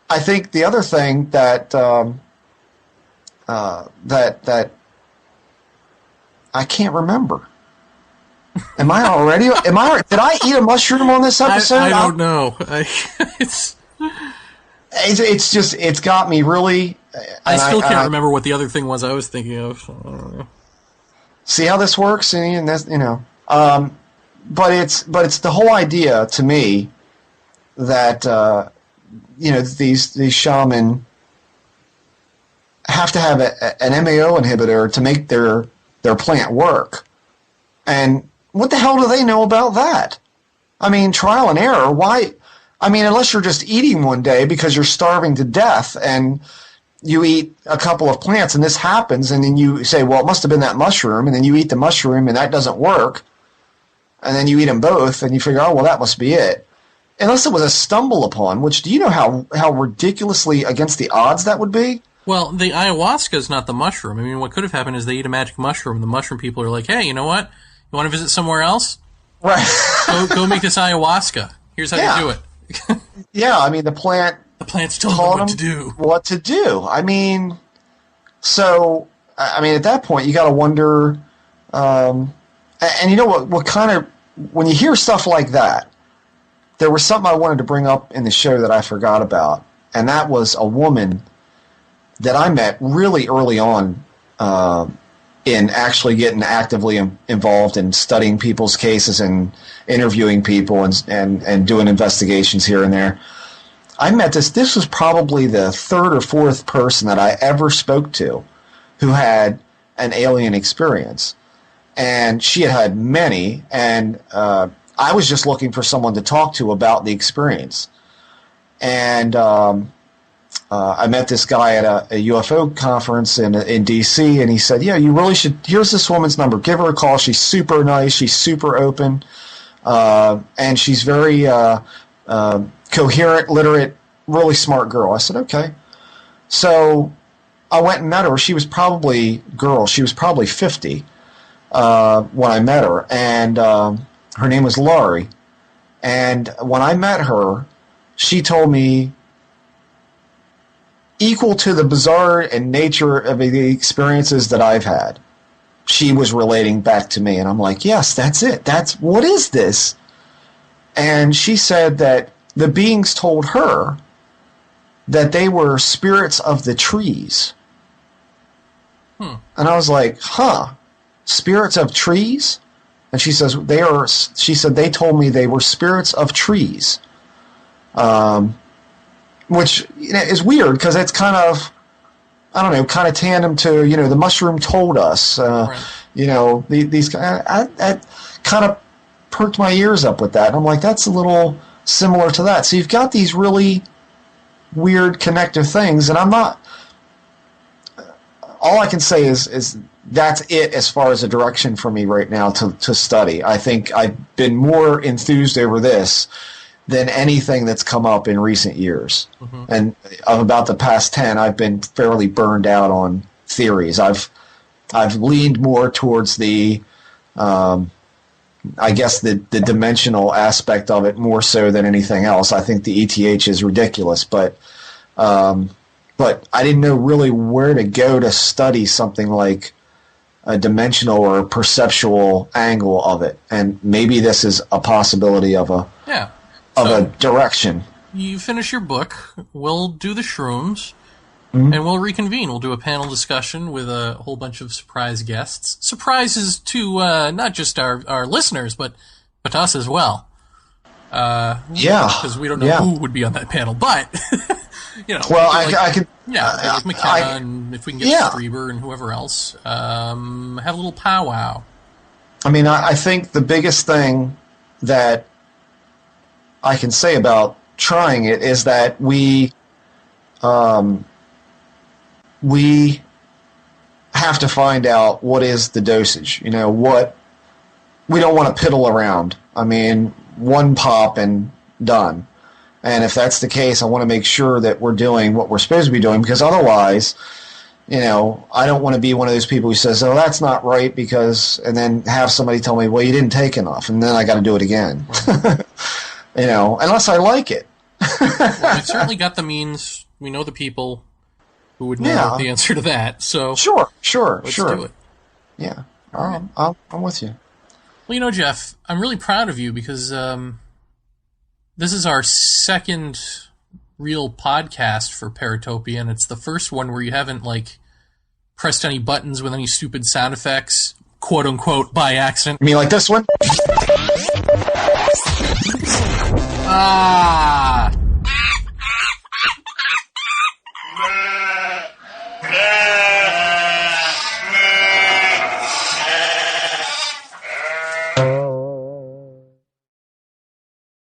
I think the other thing that that I can't remember. Did I eat a mushroom on this episode? I don't know. It's got me really. I still can't remember what the other thing was I was thinking of. I don't know. See how this works, and that's but it's the whole idea to me that these shaman have to have an MAO inhibitor to make their plant work, and what the hell do they know about that? I mean, trial and error. Why I mean, unless you're just eating one day because you're starving to death and you eat a couple of plants and this happens, and then you say, well, it must have been that mushroom, and then you eat the mushroom and that doesn't work, and then you eat them both and you figure, oh, well, that must be it. Unless it was a stumble upon, which do you know how ridiculously against the odds that would be? Well, the ayahuasca is not the mushroom. I mean, what could have happened is they eat a magic mushroom, and the mushroom people are like, hey, you know what? You want to visit somewhere else? Right. Go make this ayahuasca. Here's how you do it. Yeah, I mean, the plants told them what to do. What to do. I mean, so, I mean, at that point, you got to wonder, and you know what kind of, when you hear stuff like that, there was something I wanted to bring up in the show that I forgot about, and that was a woman that I met really early on in actually getting actively involved in studying people's cases and interviewing people and doing investigations here and there. I met this was probably the third or fourth person that I ever spoke to who had an alien experience. And she had many, and I was just looking for someone to talk to about the experience. And I met this guy at a UFO conference in D.C., and he said, yeah, you really should, here's this woman's number. Give her a call. She's super nice. She's super open. And she's very coherent, literate, really smart girl. I said, okay. So I went and met her. She was probably 50 when I met her. And her name was Laurie. And when I met her, she told me, equal to the bizarre and nature of the experiences that I've had, she was relating back to me. And I'm like, yes, that's it. What is this? And she said that the beings told her that they were spirits of the trees. And I was like, spirits of trees? And she says, she said, they told me they were spirits of trees. Which is weird because it's kind of, I don't know, kind of tandem to, the mushroom told us, right. These I kind of perked my ears up with that. And I'm like, that's a little similar to that. So you've got these really weird connective things, and I'm not, all I can say is that's it as far as a direction for me right now to study. I think I've been more enthused over this than anything that's come up in recent years. Mm-hmm. And of about the past 10, I've been fairly burned out on theories. I've leaned more towards the, I guess the dimensional aspect of it more so than anything else. I think the ETH is ridiculous, but I didn't know really where to go to study something like a dimensional or perceptual angle of it. And maybe this is a possibility of a direction. You finish your book, we'll do the shrooms, and we'll reconvene. We'll do a panel discussion with a whole bunch of surprise guests. Surprises to not just our listeners, but to us as well. Because we don't know who would be on that panel, but... Well, I could... like McKenna, and if we can get Strieber and whoever else, have a little powwow. I mean, I think the biggest thing that I can say about trying it is that we have to find out what is the dosage. What we don't want to piddle around. I mean, one pop and done. And if that's the case, I want to make sure that we're doing what we're supposed to be doing, because otherwise, I don't want to be one of those people who says, oh, that's not right, and then have somebody tell me, well, you didn't take enough, and then I got to do it again. Unless I like it. Well, we've certainly got the means. We know the people who would know the answer to that. So Sure. Let's do it. Yeah. I'm with you. Well, Jeff, I'm really proud of you because this is our second real podcast for Paratopia, and it's the first one where you haven't, pressed any buttons with any stupid sound effects, quote-unquote, by accident. You mean like this one? Ah!